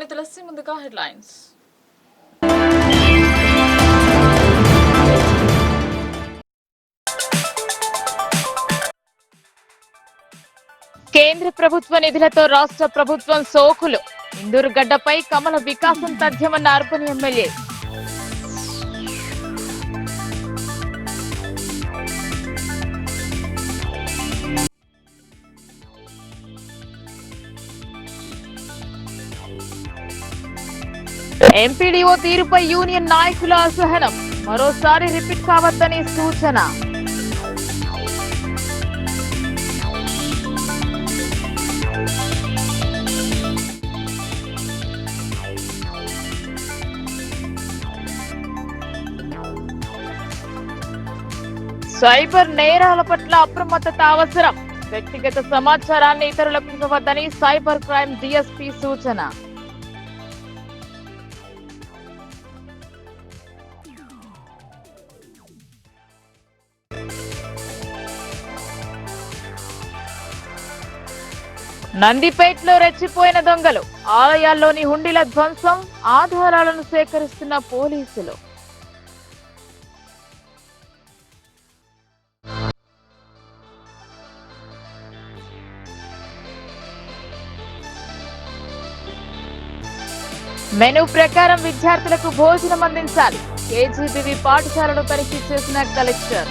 నేను తులసి. ముందుగా హెడ్లైన్స్. కేంద్ర ప్రభుత్వ నిధులతో రాష్ట్ర ప్రభుత్వం సోకులు. ఇందూరు గడ్డపై కమల వికాసం తథ్యమన్న అర్బన్ ఎమ్మెల్యే. ఎంపీడీఓ తీరుపై యూనియన్ నాయకుల అసహనం. మరోసారి రిపీట్ కావద్దని సూచన. సైబర్ నేరాల పట్ల అప్రమత్తత అవసరం. వ్యక్తిగత సమాచారాన్ని ఇతరులకు ఇవ్వవద్దని సైబర్ క్రైమ్ డీఎస్పీ సూచన. నందిపేటలో రెచ్చిపోయిన దొంగలు. ఆలయాల్లోని హుండీల ధ్వంసం. ఆధారాలను సేకరిస్తున్న పోలీసులు. మెనూ ప్రకారం విద్యార్థులకు భోజనం అందించాలి. కేజీబీవీ పాఠశాలను తనిఖీ చేసిన కలెక్టర్.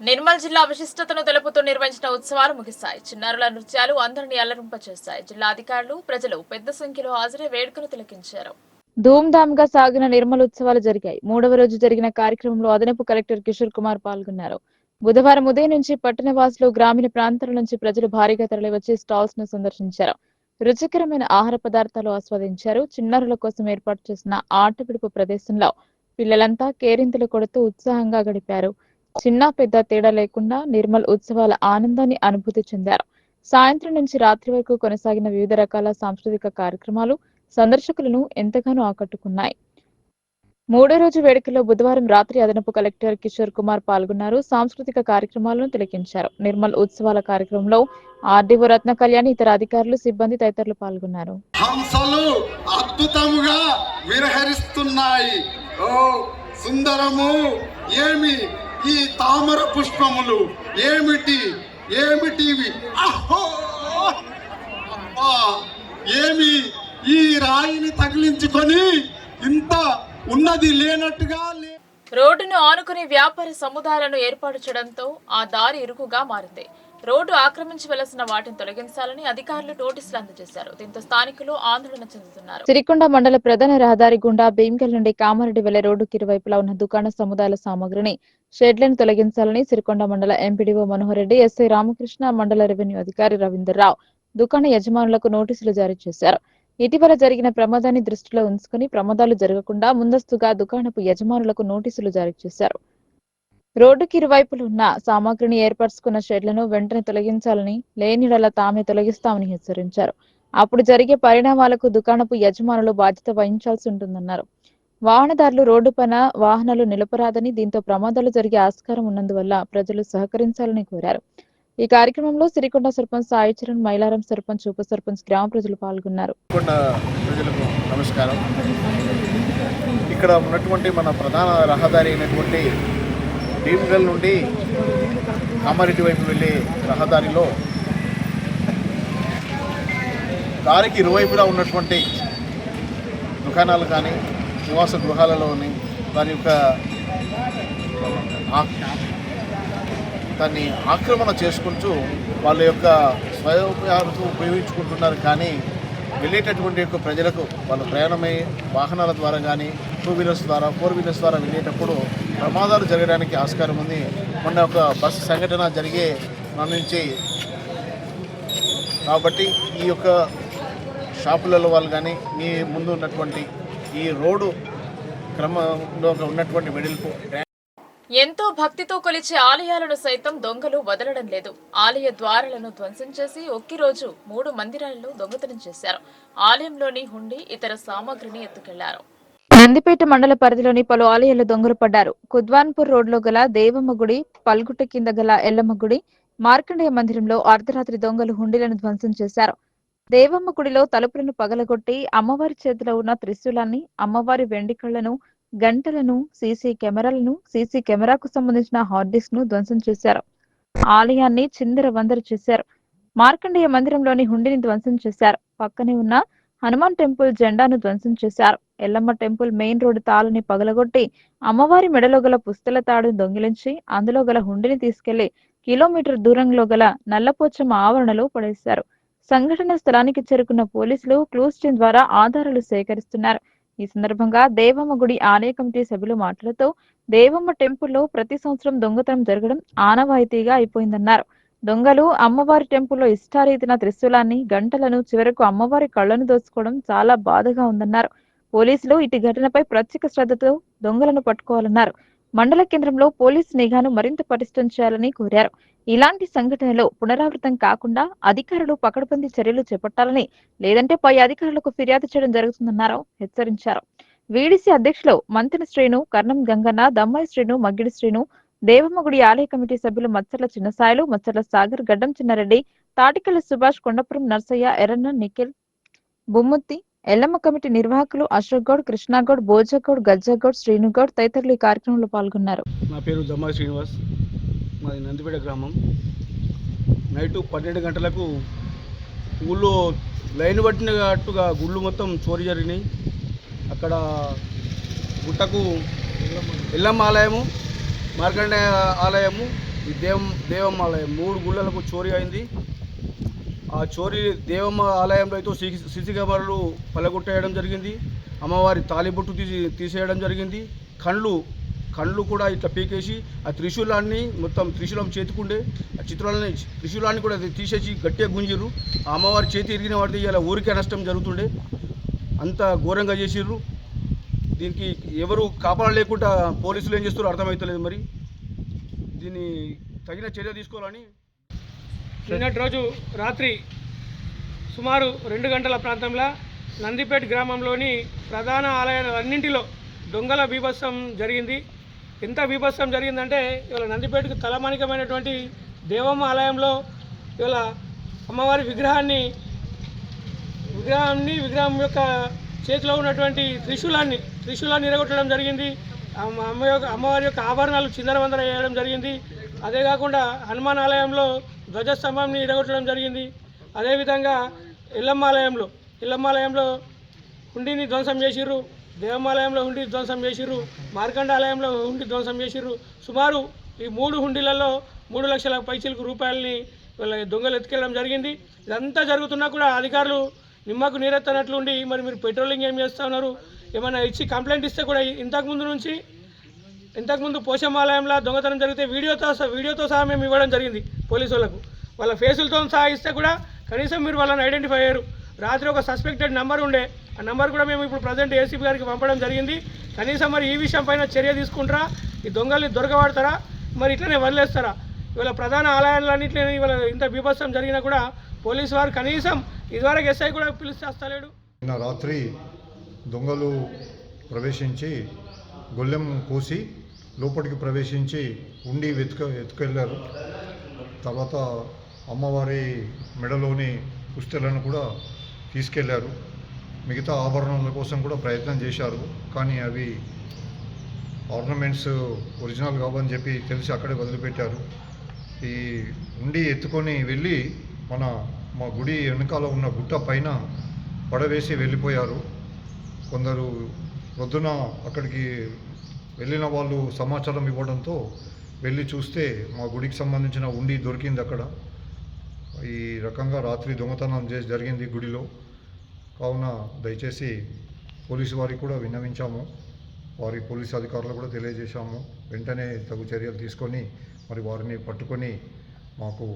నిర్మల్ జిల్లా విశిష్టతను తెలుపుతూ నిర్వహించిన ఉత్సవాలు ముగిశాయి. చిన్నారుల నృత్యాలు అందరినీ అల్లరింపచేశాయి. జిల్లా అధికారులు, ప్రజలు పెద్ద సంఖ్యలో హాజరై వేడుకను తిలకించారు. ధూమ్ధామ్ గా సాగిన నిర్మల్ ఉత్సవాలు జరిగాయి. 3వ రోజు జరిగిన కార్యక్రమంలో అదనపు కలెక్టర్ కిషోర్ కుమార్ పాల్గొన్నారు. బుధవారం ఉదయం నుంచి పట్టణవాసులు, గ్రామీణ ప్రాంతాల నుంచి ప్రజలు భారీగా తరలివచ్చి స్టాల్స్ ను సందర్శించారు. రుచికరమైన ఆహార పదార్థాలు ఆస్వాదించారు. చిన్నారుల కోసం ఏర్పాటు చేసిన ఆట విడుపు ప్రదేశంలో పిల్లలంతా కేరింతలు కొడుతూ ఉత్సాహంగా గడిపారు. చిన్న పెద్ద తేడా లేకుండా నిర్మల్ ఉత్సవాల ఆనందాన్ని అనుభూతి చెందారు. సాయంత్రం నుంచి రాత్రి వరకు కొనసాగిన వివిధ రకాల సాంస్కృతిక కార్యక్రమాలు సందర్శకులను ఎంతగానో ఆకట్టుకున్నాయి. 3వ రోజు వేడుకల్లో బుధవారం రాత్రి అదనపు కలెక్టర్ కిషోర్ కుమార్ పాల్గొన్నారు. సాంస్కృతిక కార్యక్రమాలను తిలకించారు. నిర్మల్ ఉత్సవాల కార్యక్రమంలో ఆర్డీఓ రత్న కళ్యాణ్, ఇతర అధికారులు, సిబ్బంది తదితరులు పాల్గొన్నారు. హంసలు అద్భుతంగా విరహరిస్తున్నాయి. ఓ సుందరము, ఏమి ఈ తామర పుష్పములు, ఏమిటివి? అహో అబ్బా, ఏమి ఈ రాయిని తగిలించుకొని ఇంత ఉన్నది లేనట్టుగా. రోడ్డును ఆనుకుని వ్యాపార సముదాయాలను ఏర్పాటు చేయడంతో ఆ దారి ఇరుకుగా మారింది. రోడ్డు ఆక్రమించి వెలసిన వాటిని తొలగించాలని అధికారులు నోటీసులు అందజేశారు. దీంతో స్థానికులు ఆందోళన చెందుతున్నారు. సిరికొండ మండల ప్రధాన రహదారి గుండా భీమ్గల్ నుండి కామారెడ్డి వెళ్లే రోడ్డుకి ఇరువైపులా ఉన్న దుకాణ సముదాయాల సామగ్రిని, షెడ్లను తొలగించాలని సిరికొండ మండల ఎంపీడీఓ మనోహర్ రెడ్డి, ఎస్ఐ రామకృష్ణ, మండల రెవెన్యూ అధికారి రవీందర్ రావు దుకాణ యజమానులకు నోటీసులు జారీ చేశారు. ఇటీవల జరిగిన ప్రమాదాన్ని దృష్టిలో ఉంచుకుని ప్రమాదాలు జరగకుండా ముందస్తుగా దుకాణపు యజమానులకు నోటీసులు జారీ చేశారు. రోడ్డుకి ఇరువైపులు ఉన్న సామాగ్రిని ఏర్పరచుకున్న షెడ్లను వెంటనే తొలగించాలని, లేనిడల తామే తొలగిస్తామని హెచ్చరించారు. అప్పుడు జరిగే పరిణామాలకు దుకాణపు యజమానులు బాధ్యత వహించాల్సి ఉంటుందన్నారు. వాహనదారులు రోడ్డుపైన వాహనాలు నిలపరాదని, దీంతో ప్రమాదాలు జరిగే ఆస్కారం ఉన్నందువల్ల ప్రజలు సహకరించాలని కోరారు. ఈ కార్యక్రమంలో సిరికొండ సర్పంచ్ సాయి చరణ్, మైలారం సర్పంచ్, ఉప సర్పంచ్, గ్రామ ప్రజలు పాల్గొన్నారు. నమస్కారం. ఇక్కడ ఉన్నటువంటి మన ప్రధాన రహదారి అయినటువంటి భీమ్గల్ నుండి కామారెడ్డి వైపు వెళ్ళే రహదారిలో దారికి ఇరువైపులా ఉన్నటువంటి దుకాణాలు కానీ, నివాస గృహాలలోని దాన్ని ఆక్రమణ చేసుకుంటూ వాళ్ళ యొక్క స్వయోపయోగాలకు ఉపయోగించుకుంటున్నారు. కానీ వెళ్ళేటటువంటి యొక్క ప్రజలకు వాళ్ళ ప్రయాణమై వాహనాల ద్వారా కానీ, 2 వీలర్స్ ద్వారా, 4 వీలర్స్ ద్వారా వెళ్ళేటప్పుడు ప్రమాదాలు జరగడానికి ఆస్కారం ఉంది. మొన్న ఒక బస్సు సంఘటన జరిగే నుంచి కాబట్టి ఈ యొక్క షాపులలో వాళ్ళు కానీ, మీ ముందు ఉన్నటువంటి ఈ రోడ్డు క్రమంలో ఉన్నటువంటి వెడల్పు ఎంతో భక్తితో కొలిచే ఆలయాలను సైతం దొంగలు వదలడం లేదు. ఆలయ ద్వారాలను ధ్వంసం చేసి ఒకే రోజు 3 మందిరాలలో దొంగతనం చేశారు. ఆలయంలోని హుండీ, ఇతర సామాగ్రిని ఎత్తుకెళ్లారు. నందిపేట మండల పరిధిలోని పలు ఆలయాల్లో దొంగలు పడ్డారు. కుద్వాన్పూర్ రోడ్లో గల దేవమ్మ గుడి, పల్గుట్ట కింద గల ఎల్లమ్మ గుడి, మార్కండేయ మందిరంలో అర్ధరాత్రి దొంగలు హుండీలను ధ్వంసం చేశారు. దేవమ్మ గుడిలో తలుపులను పగలగొట్టి అమ్మవారి చేతిలో ఉన్న త్రిశూలాన్ని, అమ్మవారి వెండి కళ్లను, గంటలను, సీసీ కెమెరాలను, సీసీ కెమెరాకు సంబంధించిన హార్డ్ డిస్క్ ను ధ్వంసం చేశారు. ఆలయాన్ని చిందరవందర చేశారు. మార్కండేయ మందిరంలోని హుండీని ధ్వంసం చేశారు. పక్కనే ఉన్న హనుమాన్ టెంపుల్ జెండాను ధ్వంసం చేశారు. ఎల్లమ్మ టెంపుల్ మెయిన్ రోడ్డు తాళని పగలగొట్టి అమ్మవారి మెడలో గల పుస్తల తాడును దొంగిలించి అందులో గల హుండీని తీసుకెళ్లి కిలోమీటర్ దూరంలో గల నల్లపోచమ్మ ఆవరణలో పడేశారు. సంఘటన స్థలానికి చేరుకున్న పోలీసులు క్లూస్ టీం ద్వారా ఆధారాలు సేకరిస్తున్నారు. ఈ సందర్భంగా దేవమ్మ గుడి ఆలయ కమిటీ సభ్యులు మాట్లాడుతూ దేవమ్మ టెంపుల్లో ప్రతి సంవత్సరం దొంగతనం జరగడం ఆనవాయితీగా అయిపోయిందన్నారు. దొంగలు అమ్మవారి టెంపుల్లో ఇష్టారీతిన త్రిశూలాన్ని, గంటలను, చివరకు అమ్మవారి కళ్లను దోచుకోవడం చాలా బాధగా ఉందన్నారు. పోలీసులు ఇటు ఘటనపై ప్రత్యేక శ్రద్ధతో దొంగలను పట్టుకోవాలన్నారు. మండల కేంద్రంలో పోలీసు నిఘాను మరింత పటిష్టం చేయాలని కోరారు. ఇలాంటి సంఘటనలు పునరావృతం కాకుండా అధికారులు పకడ్బందీ చర్యలు చేపట్టాలని, లేదంటే పై అధికారులకు ఫిర్యాదు చేయడం జరుగుతుందన్నారు. హెచ్చరించారు. వీడీసీ అధ్యక్షులు మంతెన శ్రీను, కర్ణం గంగన్న, దమ్మాయి శ్రీను, మగ్గిడి శ్రీను, దేవమ్మ గుడి ఆలయ కమిటీ సభ్యులు మచ్చర్ల చిన్నసాయలు, మచ్చర్ల సాగర్, గడ్డం చిన్నారెడ్డి, తాటికల్లి సుభాష్, కొండపురం నర్సయ్య, ఎర్రన్న, నిఖిల్, బొమ్ముత్తి, ఎల్లమ్మ కమిటీ నిర్వాహకులు అశోక్ గౌడ్, కృష్ణాగౌడ్, భోజగౌడ్, గజ్జగౌడ్, శ్రీనుగౌడ్ తదితరులు ఈ కార్యక్రమంలో పాల్గొన్నారు. నా పేరు దమ్మాయి శ్రీనివాస్, మాది నందిపేట గ్రామం. నైటు 12 గంటలకు ఊళ్ళో లైన్ పట్టినట్టుగా గుళ్ళు మొత్తం చోరీ జరిగినాయి. అక్కడ గుట్టకు ఎల్లమ్మ ఆలయము, మార్కండేయ ఆలయము, ఈ దేవమ్మ ఆలయం 3 గుళ్ళలకు చోరీ అయింది. ఆ చోరీ దేవమ్మ ఆలయంలో అయితే సీసీ కెమెరాలు పలగొట్టేయడం జరిగింది. అమ్మవారి తాలిబొట్టు తీసేయడం జరిగింది. కళ్ళు కూడా ఇట్లా పీకేసి ఆ త్రిశూలాన్ని మొత్తం త్రిశూలం చేతుకుండే ఆ త్రిశూలాన్ని కూడా తీసేసి గట్టిగా గుంజిర్రు. ఆ అమ్మవారి చేతి ఇరిగిన వాడితే ఇలా ఊరికే నష్టం జరుగుతుండే, అంత ఘోరంగా చేసిర్రు. దీనికి ఎవరు కాపాడ లేకుండా పోలీసులు ఏం చేస్తారో అర్థమవుతలేదు. మరి దీన్ని తగిన చర్య తీసుకోవాలని. నిన్నటి రోజు రాత్రి సుమారు 2 గంటల ప్రాంతంలో నందిపేట గ్రామంలోని ప్రధాన ఆలయాలన్నింటిలో దొంగల బీభత్సం జరిగింది. ఎంత బీభత్సం జరిగిందంటే ఇవాళ నందిపేటకు తలమానికమైనటువంటి దేవమ్మ ఆలయంలో ఇవాళ అమ్మవారి విగ్రహం యొక్క చేతిలో ఉన్నటువంటి త్రిశూలాన్ని ఇరగొట్టడం జరిగింది. అమ్మవారి యొక్క ఆభరణాలు చిందరవందర వేయడం జరిగింది. అదే కాకుండా హనుమాన్ ఆలయంలో ధ్వజస్తంభంని ఇరగొట్టడం జరిగింది. అదేవిధంగా ఎల్లమ్మ ఆలయంలో హుండీని ధ్వంసం చేసిర్రు. దేవాలయంలో హుండీ ధ్వంసం చేసిర్రు. మార్కండ ఆలయంలో హుండీ ధ్వంసం చేసిర్రు. సుమారు ఈ 3 హుండీలలో 3 లక్షల పైచిలకు రూపాయలని వీళ్ళ దొంగలు ఎత్తుకెళ్ళడం జరిగింది. ఇదంతా జరుగుతున్నా కూడా అధికారులు నిమ్మకు నీరెత్తనట్లుండి మరి మీరు పెట్రోలింగ్ ఏం చేస్తూ ఉన్నారు, ఏమైనా ఇచ్చి కంప్లైంట్ ఇస్తే కూడా ఇంతకుముందు పోషమ్మ ఆలయంలో దొంగతనం జరిగితే వీడియోతో సహా మేము ఇవ్వడం జరిగింది పోలీసు వాళ్ళకు. వాళ్ళ ఫేసులతో సహా ఇస్తే కూడా కనీసం మీరు వాళ్ళని ఐడెంటిఫై అయ్యారు. రాత్రి ఒక సస్పెక్టెడ్ నెంబర్ ఉండే, ఆ నెంబర్ కూడా మేము ఇప్పుడు ప్రజెంట్ ఏసీపీ గారికి పంపడం జరిగింది. కనీసం మరి ఈ విషయం పైన చర్య తీసుకుంటారా, ఈ దొంగల్ని దొరకబడతారా, మరి ఇట్లనే వదిలేస్తారా? ఇవాళ ప్రధాన ఆలయాలన్నింటినీ ఇవాళ ఇంత బీభత్సం జరిగినా కూడా పోలీసు వారు కనీసం ఇదివరకు ఎస్ఐ కూడా పిలిచి చేస్తలేడు. నిన్న రాత్రి దొంగలు ప్రవేశించి గొల్లెం కోసి లోపలికి ప్రవేశించి ఉండి ఎత్తుకెళ్ళారు. తర్వాత అమ్మవారి మెడలోని పుస్తెలను కూడా తీసుకెళ్లారు. మిగతా ఆభరణాల కోసం కూడా ప్రయత్నం చేశారు. కానీ అవి ఆర్నమెంట్స్ ఒరిజినల్ కావని చెప్పి తెలిసి అక్కడే వదిలిపెట్టారు. ఈ ఉండి ఎత్తుకొని వెళ్ళి మా గుడి వెనకాల ఉన్న గుట్ట పైన పడవేసి వెళ్ళిపోయారు. కొందరు పొద్దున అక్కడికి వెళ్ళిన వాళ్ళు సమాచారం ఇవ్వడంతో వెళ్ళి చూస్తే మా గుడికి సంబంధించిన ఉండి దొరికింది అక్కడ. ఈ రకంగా రాత్రి దొంగతనం జరిగింది గుడిలో. కావున దయచేసి పోలీసు వారికి కూడా విన్నవించాము, పోలీసు అధికారులు కూడా తెలియజేశాము. వెంటనే తగు చర్యలు తీసుకొని మరి వారిని పట్టుకొని మాకు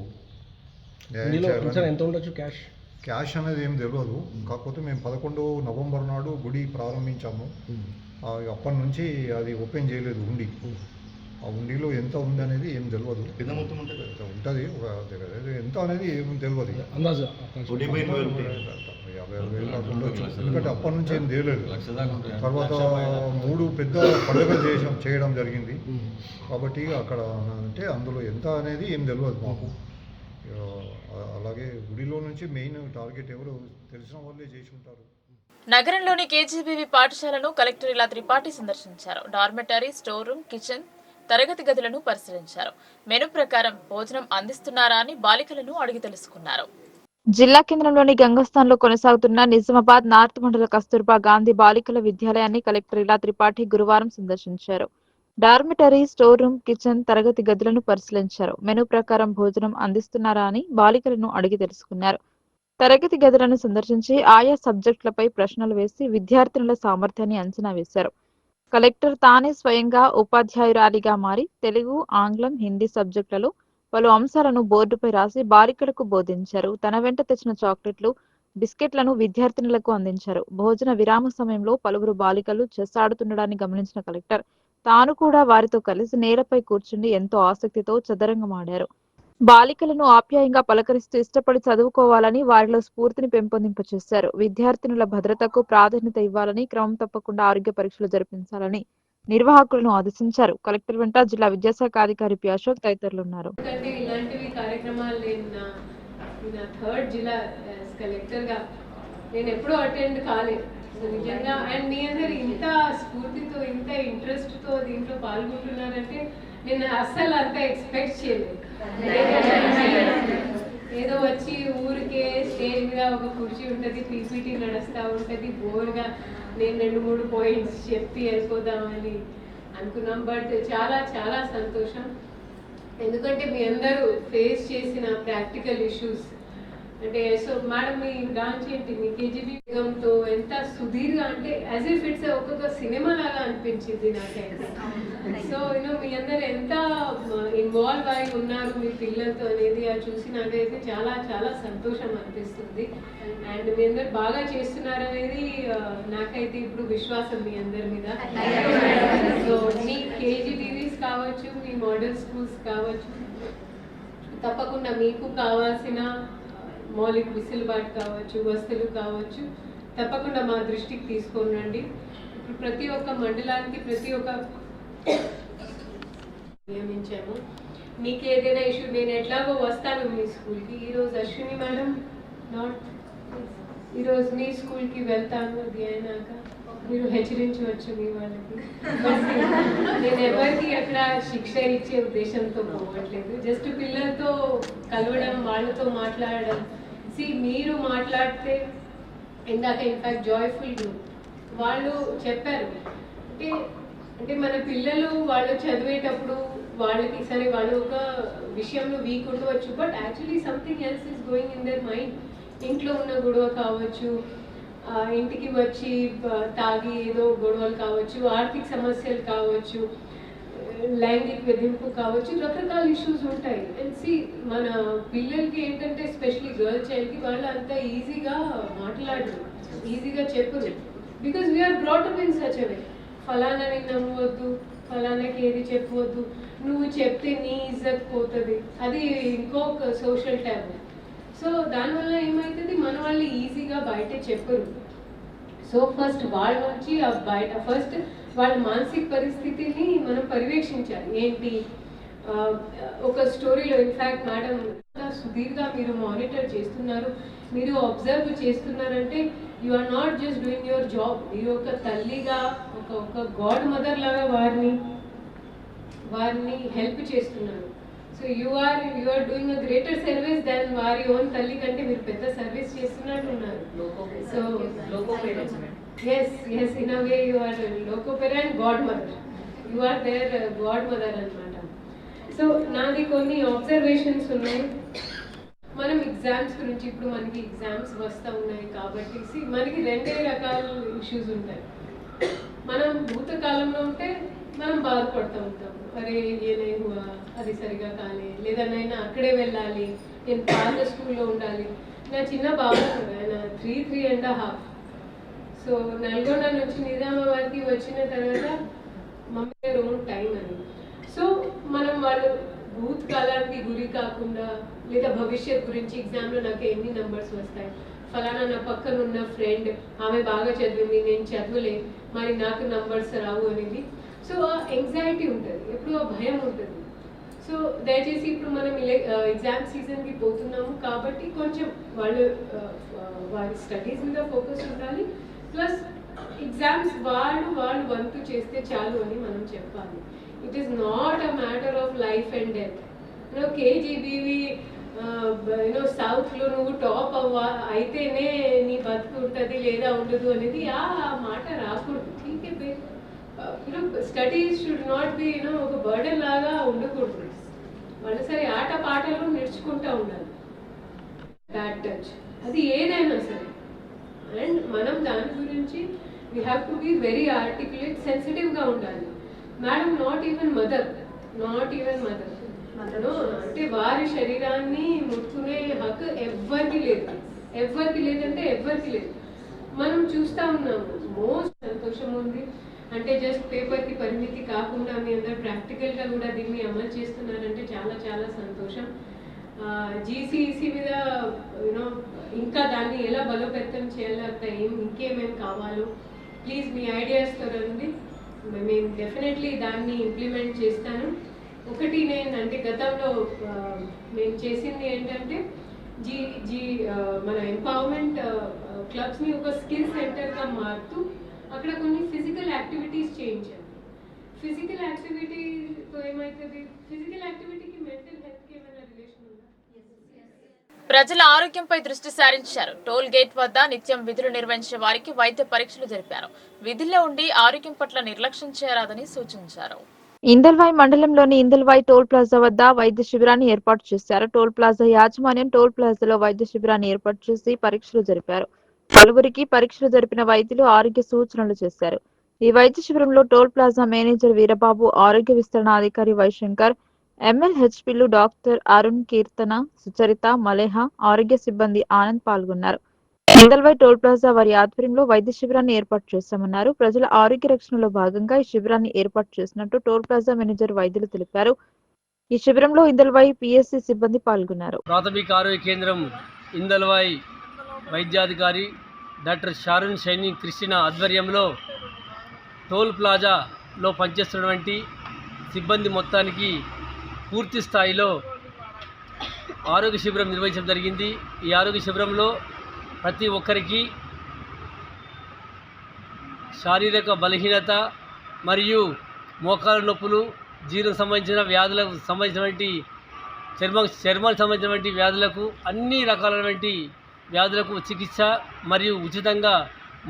ఎంత ఉండొచ్చు క్యాష్ అనేది ఏం తెలియదు. కాకపోతే మేము 11 నవంబర్ నాడు గుడి ప్రారంభించాము. అప్పటి నుంచి అది ఓపెన్ చేయలేదు ఉండి. ఆ ఉండిలో ఎంత ఉంది అనేది ఏం తెలియదు. ఉంటుంది ఎంత అనేది ఏం తెలియదు. 50,000 ఉండొచ్చు. ఎందుకంటే అప్పటి నుంచి ఏం తెలియలేదు. తర్వాత 3 పెద్ద పండుగలు చేయడం జరిగింది. కాబట్టి అక్కడ అంటే అందులో ఎంత అనేది ఏం తెలియదు మాకు. అలాగే గుడిలో నుంచి మెయిన్ టార్గెట్ ఎవరు తెలిసిన వాళ్ళే చేసి ఉంటారు. నగరంలోని కేజీబీవీ పాఠశాలను కలెక్టర్ ఇలా త్రిపాఠి సందర్శించారు. డార్మెటరీ, స్టోర్ రూమ్, కిచెన్, తరగతి గదులను పరిశీలించారు. మెను ప్రకారం భోజనం అందిస్తున్నారా అని బాలికలను అడిగి తెలుసుకున్నారు. జిల్లా కేంద్రంలోని గంగస్థాన్లో కొనసాగుతున్న నిజామాబాద్ నార్త్ మండల కస్తూర్బా గాంధీ బాలికల విద్యాలయాన్ని కలెక్టర్ ఇలా త్రిపాఠి గురువారం సందర్శించారు. డార్మిటరీ, స్టోర్ రూమ్, కిచెన్, తరగతి గదులను పరిశీలించారు. మెను ప్రకారం భోజనం అందిస్తున్నారా అని బాలికలను అడిగి తెలుసుకున్నారు. తరగతి గదులను సందర్శించి ఆయా సబ్జెక్టులపై ప్రశ్నలు వేసి విద్యార్థినుల సామర్థ్యాన్ని అంచనా వేశారు. కలెక్టర్ తానే స్వయంగా ఉపాధ్యాయురాలిగా మారి తెలుగు, ఆంగ్లం, హిందీ సబ్జెక్టులలో పలు అంశాలను బోర్డుపై రాసి బాలికలకు బోధించారు. తన వెంట తెచ్చిన చాక్లెట్లు, బిస్కెట్లను విద్యార్థినులకు అందించారు. భోజన విరామ సమయంలో పలువురు బాలికలు చెస్ ఆడుతుండడాన్ని గమనించిన కలెక్టర్ తాను కూడా వారితో కలిసి నేలపై కూర్చుని ఎంతో ఆసక్తితో చదరంగం ఆడారు. బాలికలను ఆప్యాయంగా పలకరిస్తూ ఇష్టపడి చదువుకోవాలని, వారిలో స్ఫూర్తిని పెంపొందింపచేశారు. విద్యార్థినుల భద్రతకు ప్రాధాన్యత ఇవ్వాలని, క్రమం తప్పకుండా ఆరోగ్య పరీక్షలు జరిపించాలని నిర్వాహకులను ఆదేశించారు. కలెక్టర్ వెంట జిల్లా విద్యాశాఖ అధికారి పి అశోక్ తదితరులు ఉన్నారు. ఇలాంటివి కార్యక్రమాలు నేను థర్డ్ జిల్లా కలెక్టర్ గా నేను ఎప్పుడూ అటెండ్ కాలేదు. సో నిజంగా అండ్ మీ అందరు ఇంత స్ఫూర్తితో, ఇంత ఇంట్రెస్ట్ తో దీంట్లో పాల్గొంటున్నారంటే నేను అస్సలు అంత ఎక్స్పెక్ట్ చేయలేదు. ఏదో వచ్చి ఊరికే స్టేజ్ మీద ఒక కుర్చీ ఉంటుంది, పీపీటీ నడుస్తూ ఉంటుంది, బోర్గా నేను 2-3 పాయింట్స్ చెప్పి వెళ్ళిపోదామని అనుకున్నాం. బట్ చాలా చాలా సంతోషం, ఎందుకంటే మీ అందరూ ఫేస్ చేసిన ప్రాక్టికల్ ఇష్యూస్ అంటే సో మేడం మీ బ్రాంచ్ ఏంటి, మీ కేజీబీతో ఎంత సుదీర్ఘ అంటే యాజ్ ఇఫ్ ఇట్స్ ఒక్కొక్క సినిమా లాగా అనిపించింది నాకైతే. సో మీ అందరు ఎంత ఇన్వాల్వ్ అయి ఉన్నారు మీ పిల్లలతో అనేది అది చూసి నాకైతే చాలా చాలా సంతోషం అనిపిస్తుంది. అండ్ మీ అందరు బాగా చేస్తున్నారు అనేది నాకైతే ఇప్పుడు విశ్వాసం మీ అందరి మీద. సో మీ కేజీబీవీస్ కావచ్చు, మీ మోడల్ స్కూల్స్ కావచ్చు, తప్పకుండా మీకు కావాల్సిన మౌలిక వెసులుబాటు కావచ్చు, వస్తువులు కావచ్చు, తప్పకుండా మా దృష్టికి తీసుకొని రండి. ఇప్పుడు ప్రతి ఒక్క మండలానికి ప్రతి ఒక్క నియమించాము. మీకు ఏదైనా ఇష్యూ నేను ఎట్లాగో వస్తాను మీ స్కూల్కి. ఈరోజు అశ్విని మేడం ఈరోజు మీ స్కూల్కి వెళ్తాను, అది అయినాక మీరు హెచ్చరించవచ్చు మీ వాళ్ళకి. నేను ఎవరికి అక్కడ శిక్ష ఇచ్చే ఉద్దేశంతో పోవట్లేదు, జస్ట్ పిల్లలతో కలవడం, వాళ్ళతో మాట్లాడడం. మీరు మాట్లాడితే ఇందాక ఇన్ఫాక్ట్ జాయ్ఫుల్ గ్రూప్ వాళ్ళు చెప్పారు అంటే మన పిల్లలు వాళ్ళు చదివేటప్పుడు వాళ్ళకి సరే వాళ్ళు ఒక విషయంలో వీక్ ఉండవచ్చు, but actually something else is going in their mind. ఇంట్లో ఉన్న గొడవ కావచ్చు, ఇంటికి వచ్చి తాగి ఏదో గొడవలు కావచ్చు, ఆర్థిక సమస్యలు కావచ్చు, లైంగిక వేధింపు కావచ్చు, రకరకాల ఇష్యూస్ ఉంటాయి. అండ్ మన పిల్లలకి ఏంటంటే ఎస్పెషలీ గర్ల్ చైల్డ్కి వాళ్ళు అంత ఈజీగా మాట్లాడరు, ఈజీగా చెప్పరు. Because we are brought up in such a way, ఫలానాని నమ్మవద్దు, ఫలానాకి ఏది చెప్పవద్దు, నువ్వు చెప్తే నీ ఇజ్జత్ పోతుంది, అది ఇంకొక సోషల్ ట్యాబ్. సో దానివల్ల ఏమవుతుంది, మన వాళ్ళు ఈజీగా బయట చెప్పరు. సో ఫస్ట్ వాళ్ళ నుంచి బయట ఫస్ట్ వాళ్ళ మానసిక పరిస్థితిని మనం పర్యవేక్షించాలి. ఏంటి ఒక స్టోరీలో ఇన్ఫ్యాక్ట్ మేడం సుదీర్ఘ మీరు మానిటర్ చేస్తున్నారు, మీరు అబ్జర్వ్ చేస్తున్నారంటే you are not just doing your job. మీరు ఒక తల్లిగా ఒక గాడ్ మదర్ లాగా వారిని హెల్ప్ చేస్తున్నారు. So you are doing a greater service than వారి ఓన్ తల్లి కంటే మీరు పెద్ద సర్వీస్ చేస్తున్నట్టు ఉన్నారు. So yes in a way you are locopera and godmother, you are their godmother అన్నమాట. సో నాది కొన్ని అబ్జర్వేషన్స్ ఉన్నాయి. మనం ఎగ్జామ్స్ గురించి, ఇప్పుడు మనకి ఎగ్జామ్స్ వస్తూ ఉన్నాయి కాబట్టి మనకి 2 రకాల ఇష్యూస్ ఉంటాయి. మనం భూతకాలంలో ఉంటే మనం బాధపడుతూ ఉంటాం, అరే ఏనే అది సరిగా కానీ, లేదా నైనా అక్కడే వెళ్ళాలి, నేను పాత స్కూల్లో ఉండాలి. నా చిన్న బాబు ఆయన 3.5. సో నల్గొండ నుంచి నిజామాబాద్కి వచ్చిన తర్వాత మమ్మీ ఓన్ టైం అని. సో మనం వాళ్ళు భూతకాలానికి గురి కాకుండా, లేదా భవిష్యత్ గురించి ఎగ్జామ్లో నాకు ఎన్ని నెంబర్స్ వస్తాయి, ఫలానా నా పక్కన ఉన్న ఫ్రెండ్ ఆమె బాగా చదివింది, నేను చదవలే, మరి నాకు నంబర్స్ రావు అనేది. సో ఆ ఎంగ్జైటీ ఉంటుంది, ఎప్పుడు ఆ భయం ఉంటుంది. సో దయచేసి ఇప్పుడు మనం ఎగ్జామ్ సీజన్కి పోతున్నాము కాబట్టి కొంచెం వారి స్టడీస్ మీద ఫోకస్ ఉండాలి, ప్లస్ ఎగ్జామ్స్ వాళ్ళు వంతు చేస్తే చాలు అని మనం చెప్పాలి. It is not a matter of life and death. KGBV సౌత్లో నువ్వు టాప్ అయితేనే నీ బతుకు ఉంటుంది లేదా ఉండదు అనేది ఆ మాట రాకూడదు. ఠీకే స్టడీస్ షుడ్ నాట్ బి ఒక బర్డెన్ లాగా ఉండకూడదు. వాళ్ళు సరే ఆట పాటలు నేర్చుకుంటూ ఉండాలి. బ్యాడ్ టచ్ అది ఏదైనా సరే, అండ్ మనం దాని గురించి we have to be very articulate, సెన్సిటివ్గా ఉండాలి. మేడం నాట్ ఈవెన్ మదర్ అంటే వారి శరీరాన్ని ముట్టుకునే హక్కు ఎవ్వరికి లేదంటే ఎవ్వరికి లేదు. మనం చూస్తూ ఉన్నాము. మోస్ట్ సంతోషం ఉంది అంటే జస్ట్ పేపర్కి పరిమితి కాకుండా మీ అందరూ ప్రాక్టికల్గా కూడా దీన్ని అమలు చేస్తున్నారంటే చాలా చాలా సంతోషం. జీసీఈసీ మీద ఇంకా దాన్ని ఎలా బలోపేతం చేయాలో ఇంకేమేమి కావాలో ప్లీజ్ మీ ఐడియాస్తో రండి. మేము డెఫినెట్లీ దాన్ని ఇంప్లిమెంట్ చేస్తాను. ఒకటి నేను అంటే గతంలో మేము చేసింది ఏంటంటే మన ఎంపవర్మెంట్ క్లబ్స్ని ఒక స్కిల్ సెంటర్గా మారుతూ అక్కడ కొన్ని ఫిజికల్ యాక్టివిటీస్ చేయించాను. ఫిజికల్ యాక్టివిటీతో ఏమవుతుంది, ఫిజికల్ యాక్టివిటీకి మెంటల్ హెల్త్కి ఏమైనా రిలేషన్ ఉందా? ప్రజల ఆరోగ్యంపై దృష్టి సారించారు. టోల్ గేట్ వద్ద నిత్యం విధులు నిర్వహించే వారికి వైద్య పరీక్షలు జరిపారు. విధుల్లో ఉండి ఆరోగ్యం పట్ల నిర్లక్ష్యం చేయరాదని సూచించారు. ఇందల్వాయి మండలంలోని ఇందల్వాయి టోల్ ప్లాజా వద్ద వైద్య శిబిరాన్ని ఏర్పాటు చేశారు. టోల్ ప్లాజా యాజమాన్యం టోల్ ప్లాజాలో వైద్య శిబిరాన్ని ఏర్పాటు చేసి పరీక్షలు జరిపారు. పలువురికి పరీక్షలు జరిపిన వైద్యులు ఆరోగ్య సూచనలు చేశారు. ఈ వైద్య శిబిరంలో టోల్ ప్లాజా మేనేజర్ వీరబాబు, ఆరోగ్య విస్తరణ అధికారి వైశంకర్, MLHPలు డాక్టర్ అరుణ్, కీర్తన, సుచరిత, మలేహ, ఆరోగ్య సిబ్బంది ఆనంద్ పాల్గొన్నారు. ఇందల్వాయి టోల్ ప్లాజా వారి ఆధ్వర్యంలో వైద్య శిబిరాన్ని ఏర్పాటు చేశామన్నారు. ప్రజల ఆరోగ్య రక్షణలో భాగంగా ఈ శిబిరాన్ని ఏర్పాటు చేసినట్టు టోల్ ప్లాజా మేనేజర్ వైద్యులు తెలిపారు. ఈ శిబిరంలో ఇందల్వాయి PSC సిబ్బంది పాల్గొన్నారు. ప్రాథమిక ఆరోగ్య కేంద్రం ఇందల్వాయి వైద్యాధికారి డాక్టర్ షారున్ షైని క్రిస్టినా ఆధ్వర్యంలో టోల్ ప్లాజాలో పనిచేస్తున్నటువంటి సిబ్బంది మొత్తానికి పూర్తి స్థాయిలో ఆరోగ్య శిబిరం నిర్వహించడం జరిగింది. ఈ ఆరోగ్య శిబిరంలో ప్రతి ఒక్కరికి శారీరక బలహీనత మరియు మోకాల నొప్పులు, జీర్ణ సంబంధించిన వ్యాధులకు సంబంధించినటువంటి చర్మానికి సంబంధించినటువంటి వ్యాధులకు, అన్ని రకాలైనటువంటి వ్యాధులకు చికిత్స మరియు ఉచితంగా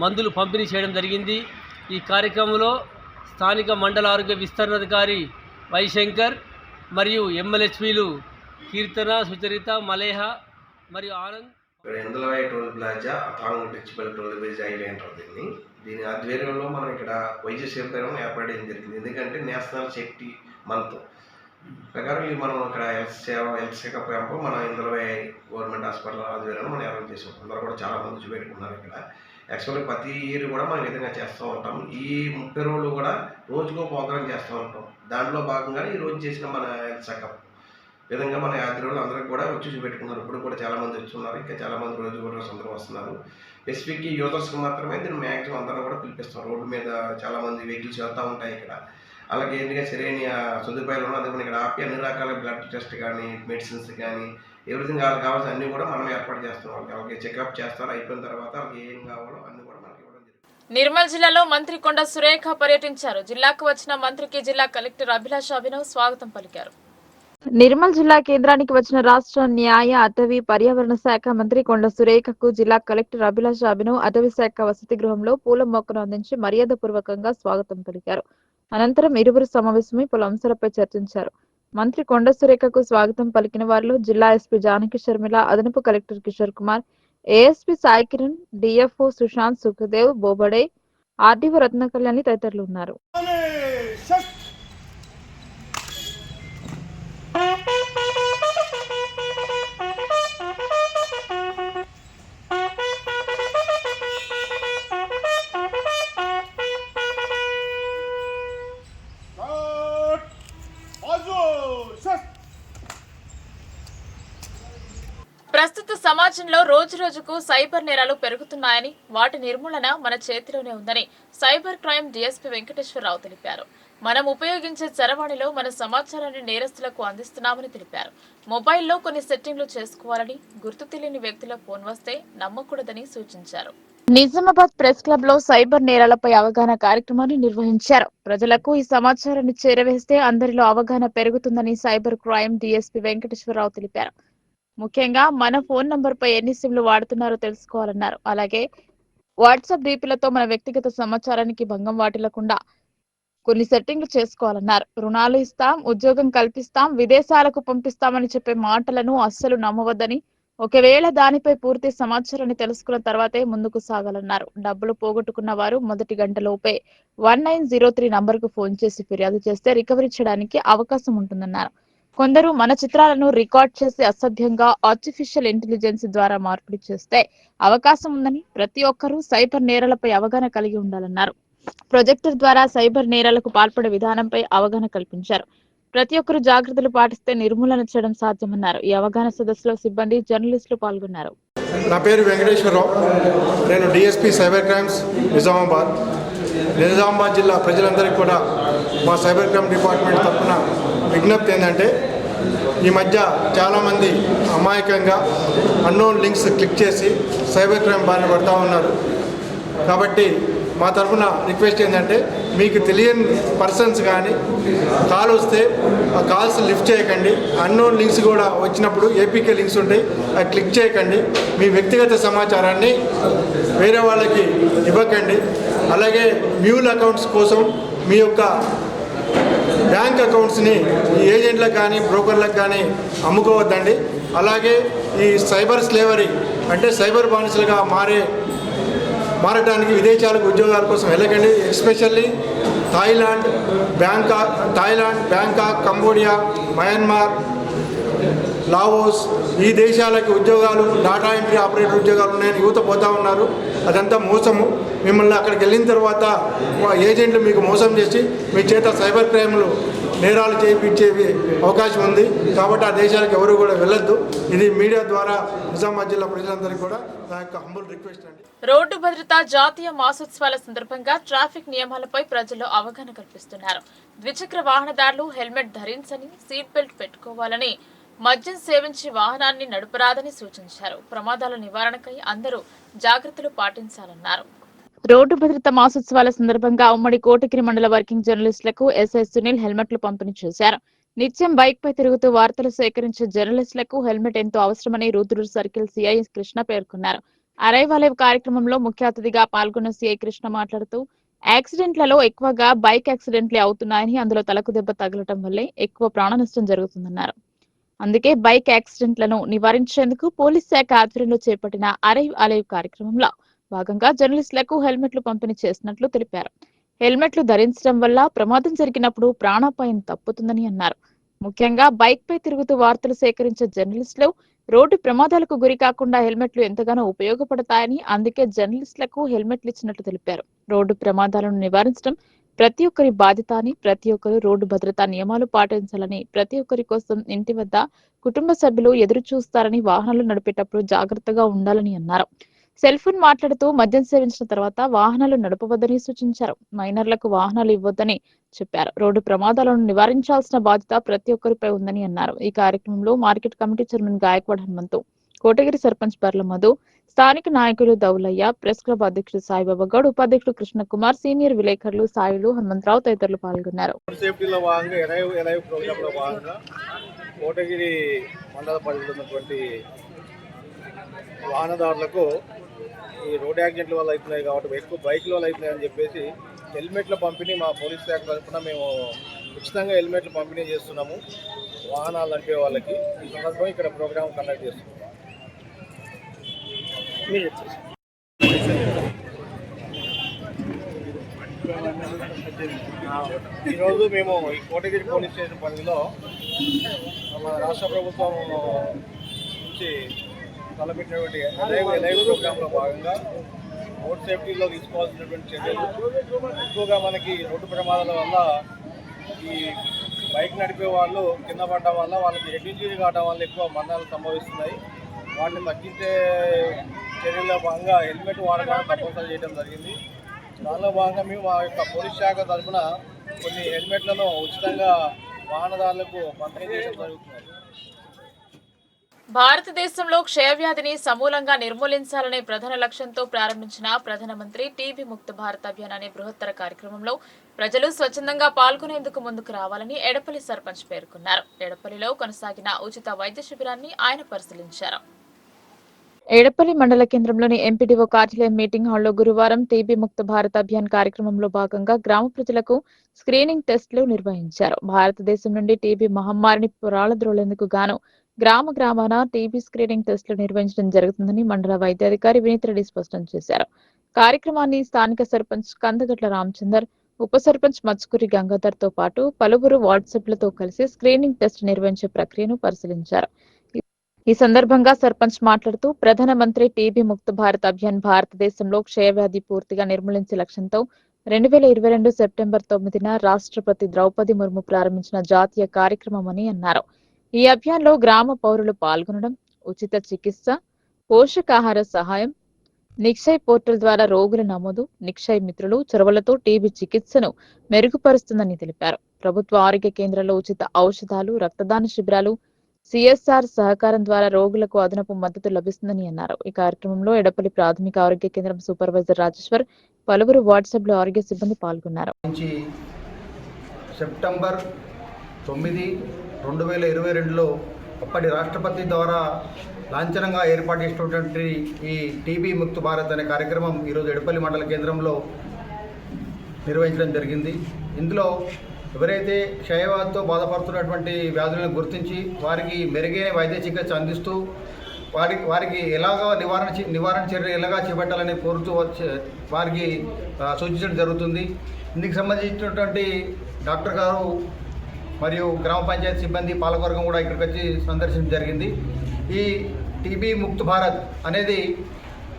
మందులు పంపిణీ చేయడం జరిగింది. ఈ కార్యక్రమంలో స్థానిక మండల ఆరోగ్య విస్తరణాధికారి వైశంకర్ మరియు MLHPలు కీర్తన, సుచరిత, మలేహ మరియు ఆనంద్. ఇందల్వాయి టోల్ ప్లాజా తాంగ్ టెక్చిబల్ టోల్ బేజ్ హైవే అంటారు దీని ఆధ్వర్యంలో మనం ఇక్కడ వైద్య శిబిరం ఏర్పాటు చేయడం జరిగింది. ఎందుకంటే నేషనల్ సేఫ్టీ మంత్ ప్రకారం ఇది మనం ఇక్కడ హెల్త్ చెకప్ క్యాంప్ మన ఇందల్వాయి గవర్నమెంట్ హాస్పిటల్ ఆధ్వర్యంలో మనం ఏర్పాటు చేసాం. అందరూ కూడా చాలా మంది చూపెట్టుకున్నారు. ఇక్కడ యాక్చువల్గా ప్రతి ఇయర్ కూడా మనం విధంగా చేస్తూ ఉంటాం. ఈ 30 రోజులు కూడా రోజుకో ప్రోగ్రామ్ చేస్తూ ఉంటాం. దాంట్లో భాగంగా ఈ రోజు చేసిన మన హెల్త్ చెకప్ విధంగా మన యాత్రికులు అందరికీ కూడా వచ్చి చూపెట్టుకున్నారు. ఇప్పుడు కూడా చాలామంది వచ్చున్నారు. ఇంకా చాలామంది రోజు కూడా అందరూ వస్తున్నారు. స్పెసిఫిక్ యూజర్స్కి మాత్రమే దీన్ని మ్యాక్సిమం అందరూ కూడా పిలిపిస్తాం. రోడ్డు మీద చాలామంది వెహికల్స్ వెళ్తూ ఉంటాయి. ఇక్కడ అలాగే ఏంటంటే సరైన సదుపాయాలు ఉన్నాయి. అందుకని ఇక్కడ ఆపి అన్ని రకాల బ్లడ్ టెస్ట్ కానీ, మెడిసిన్స్ కానీ, ఎవ్రీథింగ్ వాళ్ళకి కావాల్సిన అన్నీ కూడా మనం ఏర్పాటు చేస్తాం. వాళ్ళకి చెకప్ చేస్తారు. అయిపోయిన తర్వాత వాళ్ళకి ఏం కావాలో అన్నీ కూడా మనకి ఇవ్వడం జరుగుతుంది. నిర్మల్ జిల్లాలో మంత్రి కొండ సురేఖ పర్యటించారు. జిల్లాకు వచ్చిన మంత్రికి జిల్లా కలెక్టర్ అభిలాష్ అభినవ్ స్వాగతం పలికారు. నిర్మల్ జిల్లా కేంద్రానికి వచ్చిన రాష్ట్ర న్యాయ, అటవీ, పర్యావరణ శాఖ మంత్రి కొండ సురేఖకు జిల్లా కలెక్టర్ అభిలాష్ అభినవ్ అటవీ శాఖ వసతి గృహంలో పూల మొక్కను అందించి మర్యాదపూర్వకంగా స్వాగతం పలికారు. అనంతరం ఇరువురు సమావేశమై పలు అంశాలపై చర్చించారు. మంత్రి కొండ సురేఖకు స్వాగతం పలికిన వారిలో జిల్లా ఎస్పీ జానకి శర్మిల, అదనపు collector Kishore Kumar, ASP Sai Kiran, DFO Sushant, Sukhdev, Bobade, RDO Ratna Kalyani తదితరులు ఉన్నారు. ప్రస్తుత సమాజంలో రోజు రోజుకు సైబర్ నేరాలు పెరుగుతున్నాయని, వాటి నిర్మూలన మన చేతిలోనే ఉందని సైబర్ క్రైమ్ DSP వెంకటేశ్వరరావు తెలిపారు. మనం ఉపయోగించే చరవాణిలో మన సమాచారాన్ని నేరస్తులకు అందిస్తున్నామని తెలిపారు. మొబైల్లో కొన్ని సెట్టింగ్లు చేసుకోవాలని, గుర్తు తెలియని వ్యక్తుల ఫోన్ వస్తే నమ్మకూడదని సూచించారు. నిజామాబాద్ ప్రెస్ క్లబ్ లో సైబర్ నేరాలపై అవగాహన కార్యక్రమాన్ని నిర్వహించారు. ప్రజలకు ఈ సమాచారాన్ని చేరవేస్తే అందరిలో అవగాహన పెరుగుతుందని సైబర్ క్రైమ్ డీఎస్పీ వెంకటేశ్వరరావు తెలిపారు. ముఖ్యంగా మన ఫోన్ నంబర్పై ఎన్ని సిమ్లు వాడుతున్నారో తెలుసుకోవాలన్నారు. అలాగే వాట్సాప్ డీపీలతో మన వ్యక్తిగత సమాచారానికి భంగం వాటిల్లకుండా కొన్ని సెట్టింగ్లు చేసుకోవాలన్నారు. రుణాలు ఇస్తాం, ఉద్యోగం కల్పిస్తాం, విదేశాలకు పంపిస్తామని చెప్పే మాటలను అస్సలు నమ్మవద్దని, ఒకవేళ దానిపై పూర్తి సమాచారాన్ని తెలుసుకున్న తర్వాతే ముందుకు సాగాలన్నారు. డబ్బులు పోగొట్టుకున్న వారు మొదటి గంటలోపే 1903 నంబర్కు ఫోన్ చేసి ఫిర్యాదు చేస్తే రికవరీ చేయడానికి అవకాశం ఉంటుందన్నారు. కొందరు మన చిత్రాలను రికార్డ్ చేసి అసభ్యంగా ఆర్టిఫిషియల్ ఇంటెలిజెన్స్ ద్వారా మార్పిడి చేస్తే అవకాశం ఉందని, ప్రతి ఒక్కరూ సైబర్ నేరాలపై అవగాహన కలిగి ఉండాలన్నారు. ప్రొజెక్టర్ ద్వారా సైబర్ నేరాలకు పాల్పడే విధానంపై అవగాహన కల్పించారు. ప్రతి ఒక్కరూ జాగ్రత్తలు పాటిస్తే నిర్మూలన చేయడం సాధ్యమన్నారు. ఈ అవగాహన సదస్సులో సిబ్బంది, జర్నలిస్టులు పాల్గొన్నారు. నా పేరు వెంకటేశ్వరరావు. నేను డిఎస్పీ సైబర్ క్రైమ్స్ నిజామాబాద్ జిల్లా ప్రజలందరికీ కూడా మా సైబర్ క్రైమ్ డిపార్ట్మెంట్ తరఫున విజ్ఞప్తి ఏంటంటే, ఈ మధ్య చాలామంది అమాయకంగా అన్నోన్ లింక్స్ క్లిక్ చేసి సైబర్ క్రైమ్ బారిన పడుతూ ఉన్నారు. కాబట్టి మా తరఫున రిక్వెస్ట్ ఏంటంటే, మీకు తెలియని పర్సన్స్ కానీ కాల్ వస్తే ఆ కాల్స్ లిఫ్ట్ చేయకండి. అన్నోన్ లింక్స్ కూడా వచ్చినప్పుడు ఏపీకే లింక్స్ ఉంటాయి, అవి క్లిక్ చేయకండి. మీ వ్యక్తిగత సమాచారాన్ని వేరే వాళ్ళకి ఇవ్వకండి. అలాగే మ్యూల్ అకౌంట్స్ కోసం మీ యొక్క బ్యాంక్ అకౌంట్స్ని ఈ ఏజెంట్లకు కానీ బ్రోకర్లకు కానీ అమ్ముకోవద్దండి. అలాగే ఈ సైబర్ స్లేవరీ అంటే సైబర్ బానిసలుగా మారటానికి విదేశాలకు ఉద్యోగాల కోసం వెళ్ళకండి. Especially Thailand, Bangkok, Cambodia, Myanmar, Laos ఈ దేశాలకు ఉద్యోగాలు, డాటా ఎంట్రీ ఆపరేటర్ ఉద్యోగాలు ఉన్నాయని యువత పోతూ ఉన్నారు. అదంతా మోసము. మిమ్మల్ని అక్కడికి వెళ్ళిన తర్వాత ఏజెంట్లు మీకు మోసం చేసి మీ చేత సైబర్ క్రైమ్లు నేరాలు చేయించేవి అవకాశం ఉంది. కాబట్టి ఆ దేశాలకు ఎవరు కూడా వెళ్ళొద్దు. ఇది మీడియా ద్వారా నిజామాబాద్ జిల్లా ప్రజలందరికీ కూడా నా యొక్క హంబుల్ రిక్వెస్ట్ అండి. రోడ్డు భద్రత జాతీయ మాసోత్సవాల సందర్భంగా ట్రాఫిక్ నియమాలపై ప్రజల్లో అవగాహన కల్పిస్తున్నారు. ద్విచక్ర వాహనదారులు హెల్మెట్ ధరించని, సీట్ బెల్ట్ పెట్టుకోవాలని, మద్యం సేవించి వాహనాన్ని నడపరాదని సూచించారు. ప్రమాదాల నివారణకై అందరూ జాగ్రత్తలు పాటించాలన్నారు. రోడ్డు భద్రత మాసోత్సవాల సందర్భంగా ఉమ్మడి కోటగిరి మండల వర్కింగ్ జర్నలిస్టులకు ఎస్ఐ సునీల్ హెల్మెట్లు పంపిణీ చేశారు. నిత్యం బైక్ పై తిరుగుతూ వార్తలు సేకరించే జర్నలిస్టులకు హెల్మెట్ ఎంతో అవసరమని రూతులూరు సర్కిల్ సిఐ కృష్ణ పేర్కొన్నారు. అరైవాలేవ్ కార్యక్రమంలో ముఖ్య అతిథిగా పాల్గొన్న సిఐ కృష్ణ మాట్లాడుతూ, యాక్సిడెంట్లలో ఎక్కువగా బైక్ యాక్సిడెంట్లే అవుతున్నాయని, అందులో తలకు దెబ్బ తగలటం వల్లే ఎక్కువ ప్రాణ నష్టం జరుగుతుందన్నారు. అందుకే బైక్ యాక్సిడెంట్లను నివారించేందుకు పోలీస్ శాఖ ఆధ్వర్యంలో చేపట్టిన అరైవాలేవ్ కార్యక్రమంలో భాగంగా జర్నలిస్టులకు హెల్మెట్లు పంపిణీ చేసినట్లు తెలిపారు. హెల్మెట్లు ధరించడం వల్ల ప్రమాదం జరిగినప్పుడు ప్రాణాపాయం తప్పుతుందని అన్నారు. ముఖ్యంగా బైక్ పై తిరుగుతూ వార్తలు సేకరించే జర్నలిస్టులు రోడ్డు ప్రమాదాలకు గురి కాకుండా హెల్మెట్లు ఎంతగానో ఉపయోగపడతాయని, అందుకే జర్నలిస్టులకు హెల్మెట్లు ఇచ్చినట్లు తెలిపారు. రోడ్డు ప్రమాదాలను నివారించడం ప్రతి ఒక్కరి బాధ్యత అని, ప్రతి ఒక్కరు రోడ్డు భద్రతా నియమాలు పాటించాలని, ప్రతి ఒక్కరి కోసం ఇంటి వద్ద కుటుంబ సభ్యులు ఎదురు చూస్తారని, వాహనాలు నడిపేటప్పుడు జాగ్రత్తగా ఉండాలని అన్నారు. సెల్ ఫోన్ మాట్లాడుతూ మద్యం సేవించిన తర్వాత వాహనాలు నడపవద్దని సూచించారు. మైనర్లకు వాహనాలు ఇవ్వొద్దని చెప్పారు. రోడ్డు ప్రమాదాలను నివారించాల్సిన బాధ్యత ప్రతి ఒక్కరిపై ఉందని అన్నారు. ఈ కార్యక్రమంలో market committee chairman Gaikwad Hanumanthu, Kotagiri sarpanch Parla Madhu, స్థానిక నాయకులు దౌలయ్య, ప్రెస్ క్లబ్ అధ్యక్షుడు సాయిబాబా గౌడ్, ఉపాధ్యక్షుడు కృష్ణకుమార్, సీనియర్ విలేకరులు సాయిలు, హనుమంతరావు తదితరులు పాల్గొన్నారు. సేఫ్టీలో భాగంగా ఎలైవ్ ప్రోగ్రాంలో భాగంగా కోటగిరి మండల పరిధిలో ఉన్నటువంటి వాహనదారులకు ఈ రోడ్ యాక్సిడెంట్ల వల్ల అవుతున్నాయి కాబట్టి, ఎక్కువ బైక్ల వల్ల అవుతున్నాయని చెప్పేసి హెల్మెట్ల పంపిణీ మా పోలీస్ శాఖ తరఫున మేము ఉచితంగా హెల్మెట్లు పంపిణీ చేస్తున్నాము వాహనాలు నడిపే వాళ్ళకి. ఈ సందర్భంగా ఇక్కడ ప్రోగ్రామ్ కండక్ట్ చేస్తున్నాం. ఈరోజు మేము ఈ కోటగిరి పోలీస్ స్టేషన్ పరిధిలో మన రాష్ట్ర ప్రభుత్వం నుంచి తలపెట్టినటువంటి లైవ్ ప్రోగ్రాంలో భాగంగా రోడ్ సేఫ్టీలో తీసుకోవాల్సినటువంటి చర్యలు, ఎక్కువగా మనకి రోడ్డు ప్రమాదాల వల్ల ఈ బైక్ నడిపే వాళ్ళు కింద పడడం వల్ల వాళ్ళకి హెడ్ ఇంజరీ కావడం వల్ల ఎక్కువ మరణాలు సంభవిస్తున్నాయి. వాటిని తగ్గించే చర్యల్లో భాగంగా హెల్మెట్ వాడకాన్ని తప్పనిసరి చేయడం జరిగింది. దానిలో భాగంగా మేము మా యొక్క పోలీస్ శాఖ తరఫున కొన్ని హెల్మెట్లను ఉచితంగా వాహనదారులకు పంపిణీ చేయడం జరుగుతుంది. భారతదేశంలో క్షయవ్యాధిని సమూలంగా నిర్మూలించాలనే ప్రధాన లక్ష్యంతో ప్రారంభించిన ప్రధానమంత్రి టీబీ ముక్త భారత్ అభియాన్ అనే బృహత్తర కార్యక్రమంలో ప్రజలు స్వచ్ఛందంగా పాల్గొనేందుకు ముందుకు రావాలని ఎడపల్లి సర్పంచ్ పేర్కొన్నారు. ఎడపల్లిలో కొనసాగిన ఉచిత వైద్య శిబిరాన్ని ఆయన పరిశీలించారు. ఎడపల్లి మండల కేంద్రంలోని ఎంపీడీఓ కార్యాలయం మీటింగ్ హాల్లో గురువారం టీబీ ముక్త భారత్ అభియాన్ కార్యక్రమంలో భాగంగా గ్రామ ప్రజలకు స్క్రీనింగ్ టెస్టులు నిర్వహించారు. భారతదేశం నుండి టీబీ మహమ్మారిని పురాళద్రోలేందుకు గాను గ్రామ గ్రామాన టీబీ స్క్రీనింగ్ టెస్టులు నిర్వహించడం జరుగుతుందని మండల వైద్యాధికారి వినీత్ రెడ్డి స్పష్టం చేశారు. కార్యక్రమాన్ని స్థానిక సర్పంచ్ కందగట్ల రామచందర్, ఉప సర్పంచ్ మచ్కూరి గంగాధర్ తో పాటు పలువురు వాట్సాప్లతో కలిసి స్క్రీనింగ్ టెస్ట్ నిర్వహించే ప్రక్రియను పరిశీలించారు. ఈ సందర్భంగా సర్పంచ్ మాట్లాడుతూ ప్రధానమంత్రి టీబీ ముక్త భారత్ అభియాన్ భారతదేశంలో క్షయవ్యాధి పూర్తిగా నిర్మూలించే లక్ష్యంతో 2022 సెప్టెంబర్ 9న రాష్ట్రపతి ద్రౌపది ముర్ము ప్రారంభించిన జాతీయ కార్యక్రమమని అన్నారు. ఈ అభియాన్లో గ్రామ పౌరులు పాల్గొనడం, ఉచిత చికిత్స, పోషకాహార సహాయం, నిక్షయ్ పోర్టల్ ద్వారా రోగుల నమోదు, నిక్షయ్ మిత్రులు చొరవలతో టీబీ చికిత్సను మెరుగుపరుస్తుందని తెలిపారు. ప్రభుత్వ ఆరోగ్య కేంద్రాల్లో ఉచిత ఔషధాలు, రక్తదాన శిబిరాలు, సిఎస్ఆర్ సహకారం ద్వారా రోగులకు అదనపు మద్దతు లభిస్తుందని అన్నారు. ఈ కార్యక్రమంలో ఎడపల్లి ప్రాథమిక ఆరోగ్య కేంద్రం సూపర్వైజర్ రాజేశ్వర్, పలువురు వాట్సాప్ లో ఆరోగ్య సిబ్బంది పాల్గొన్నారు. సెప్టెంబర్ 9, 2022లో అప్పటి రాష్ట్రపతి ద్వారా లాంఛనంగా ఏర్పాటు చేసినటువంటి ఈ టీబీ ముక్త భారత్ అనే కార్యక్రమం ఈరోజు ఎడపల్లి మండల కేంద్రంలో నిర్వహించడం జరిగింది. ఇందులో ఎవరైతే క్షయవ్యాధితో బాధపడుతున్నటువంటి వ్యాధులను గుర్తించి వారికి మెరుగైన వైద్య చికిత్స అందిస్తూ వారికి ఎలాగా నివారణ చర్యలు ఎలాగా చేపట్టాలని కోరుతూ వారికి సూచించడం జరుగుతుంది. ఇందుకు సంబంధించినటువంటి డాక్టర్ గారు మరియు గ్రామ పంచాయతీ సిబ్బంది పాలకవర్గం కూడా ఇక్కడికి వచ్చి సందర్శించడం జరిగింది. ఈ టీబీ ముక్త భారత్ అనేది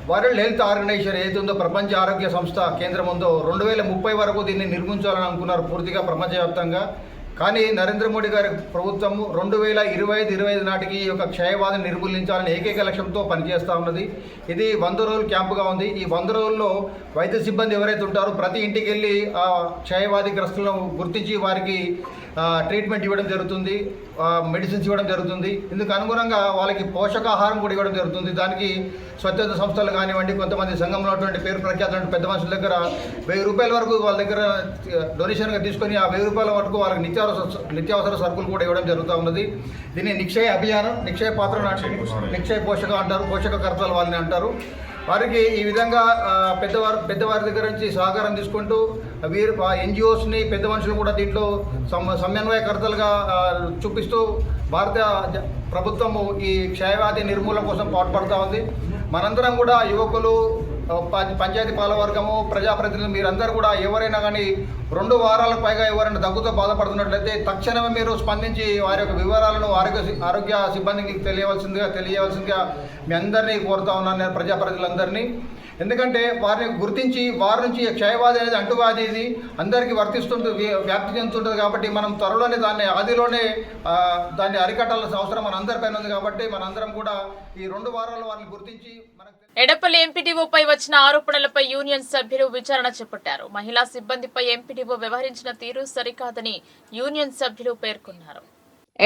వరల్డ్ హెల్త్ ఆర్గనైజేషన్ ఏది ఉందో, ప్రపంచ ఆరోగ్య సంస్థ కేంద్రం ఉందో 2030 వరకు దీన్ని నిర్మించాలని అనుకున్నారు పూర్తిగా ప్రపంచవ్యాప్తంగా. కానీ నరేంద్ర మోడీ గారి ప్రభుత్వము 2025 నాటికి ఈ యొక్క క్షయవ్యాధిని నిర్మూలించాలని ఏకైక లక్ష్యంతో పనిచేస్తూ ఉన్నది. ఇది 100 రోజుల క్యాంపుగా ఉంది. ఈ 100 రోజుల్లో వైద్య సిబ్బంది ఎవరైతే ఉంటారో ప్రతి ఇంటికి వెళ్ళి ఆ క్షయవ్యాధిగ్రస్తులను గుర్తించి వారికి ట్రీట్మెంట్ ఇవ్వడం జరుగుతుంది, మెడిసిన్స్ ఇవ్వడం జరుగుతుంది. ఇందుకు అనుగుణంగా వాళ్ళకి పోషకాహారం కూడా ఇవ్వడం జరుగుతుంది. దానికి స్వచ్ఛంద సంస్థలు కానివ్వండి, కొంతమంది సంఘంలో ఉన్నటువంటి పేరు ప్రఖ్యాతులు పెద్ద మనుషుల దగ్గర 1000 రూపాయల వరకు వాళ్ళ దగ్గర డొనేషన్గా తీసుకొని ఆ 1000 రూపాయల వరకు వాళ్ళకి నిత్యావసర సరుకులు కూడా ఇవ్వడం జరుగుతూ ఉన్నది. దీన్ని నిక్షయ అభియానం, నిక్షయ పాత్ర, నిక్షయ పోషక అంటారు, పోషక కర్తలు వాళ్ళని అంటారు. వారికి ఈ విధంగా పెద్దవారి దగ్గర నుంచి సహకారం తీసుకుంటూ వీరు ఎన్జిఓస్ని, పెద్ద మనుషులు కూడా దీంట్లో సమన్వయకర్తలుగా చూపిస్తూ భారత ప్రభుత్వము ఈ క్షయవ్యాధి నిర్మూలన కోసం పాటుపడుతూ ఉంది. మనందరం కూడా యువకులు, పంచాయతీ పాలవర్గము, ప్రజాప్రతినిధులు మీరందరూ కూడా ఎవరైనా కానీ 2 వారాలకు పైగా ఎవరైనా దగ్గుతో బాధపడుతున్నట్లయితే తక్షణమే మీరు స్పందించి వారి యొక్క వివరాలను ఆరోగ్య సిబ్బందికి తెలియవలసిందిగా మీ అందరినీ కోరుతా ఉన్నాను నేను, ప్రజాప్రతినిధులందరినీ. ఎందుకంటే వారిని గుర్తించి వారి నుంచి క్షయవ్యాధి అనేది అంటువ్యాధి ఇది అందరికీ వ్యాప్తి చెందుతుంటుంది. కాబట్టి మనం త్వరలోనే ఆదిలోనే దాన్ని అరికట్టాల్సిన అవసరం మనందరిపైన ఉంది. కాబట్టి మనందరం కూడా ఈ 2 వారాల్లో వారిని గుర్తించి ఎడపల్లి ఎంపీడీఓపై వచ్చిన ఆరోపణలపై యూనియన్ సభ్యులు విచారణ చేపట్టారు. మహిళా సిబ్బందిపై ఎంపీడీఓ వ్యవహరించిన తీరు సరికాదని యూనియన్ సభ్యులు పేర్కొన్నారు.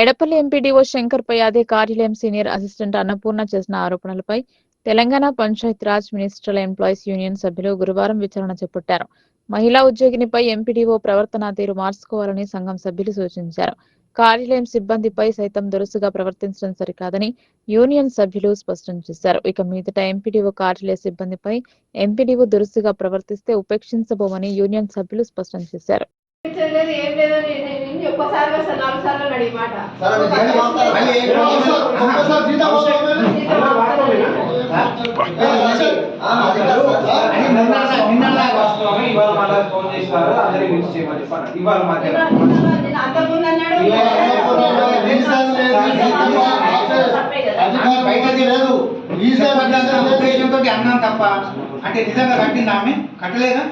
ఎడపల్లి ఎంపీడీఓ శంకర్ పై అదే కార్యాలయం సీనియర్ అసిస్టెంట్ అన్నపూర్ణ చేసిన ఆరోపణలపై Telangana Panchayati Raj menstrual employees union సభ్యులు గురువారం విచారణ చేపట్టారు. మహిళా ఉద్యోగినిపై ఎంపీడీఓ ప్రవర్తనా తీరు మార్చుకోవాలని సంఘం సభ్యులు సూచించారు. కార్యాలయం సిబ్బందిపై సైతం దురుసుగా ప్రవర్తించడం సరికాదని యూనియన్ సభ్యులు స్పష్టం చేశారు. ఇక మీదట ఎంపీడీఓ కార్యాలయ సిబ్బందిపై ఎంపీడీఓ దురుసుగా ప్రవర్తిస్తే ఉపేక్షించబోమని యూనియన్ సభ్యులు స్పష్టం చేశారు. అన్నాం తప్ప అంటే నిజంగా కట్టిందా ఆమె? కట్టలేదా?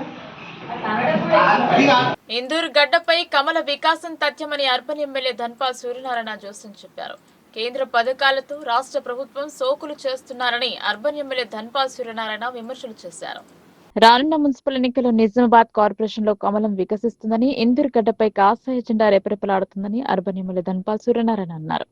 ఇందూరు గడ్డపై కమల వికాసం తథ్యమని అర్బన్ ఎమ్మెల్యే ధన్పాల్ సూర్యనారాయణ జోస్యం చెప్పారు. కేంద్ర పథకాలతో రాష్ట్ర ప్రభుత్వం సోకులు చేస్తున్నారని అర్బన్ ఎమ్మెల్యే ధన్పాల్ సూర్యనారాయణ విమర్శలు చేశారు. రానున్న మున్సిపల్ ఎన్నికల్లో నిజామాబాద్ కార్పొరేషన్ లో కమలం వికసిస్తుందని, ఇందూరు గడ్డపై కాషాయ జెండా రెపరెపలాడుతుందని అర్బన్ ఎమ్మెల్యే ధన్పాల్ సూర్యనారాయణ అన్నారు.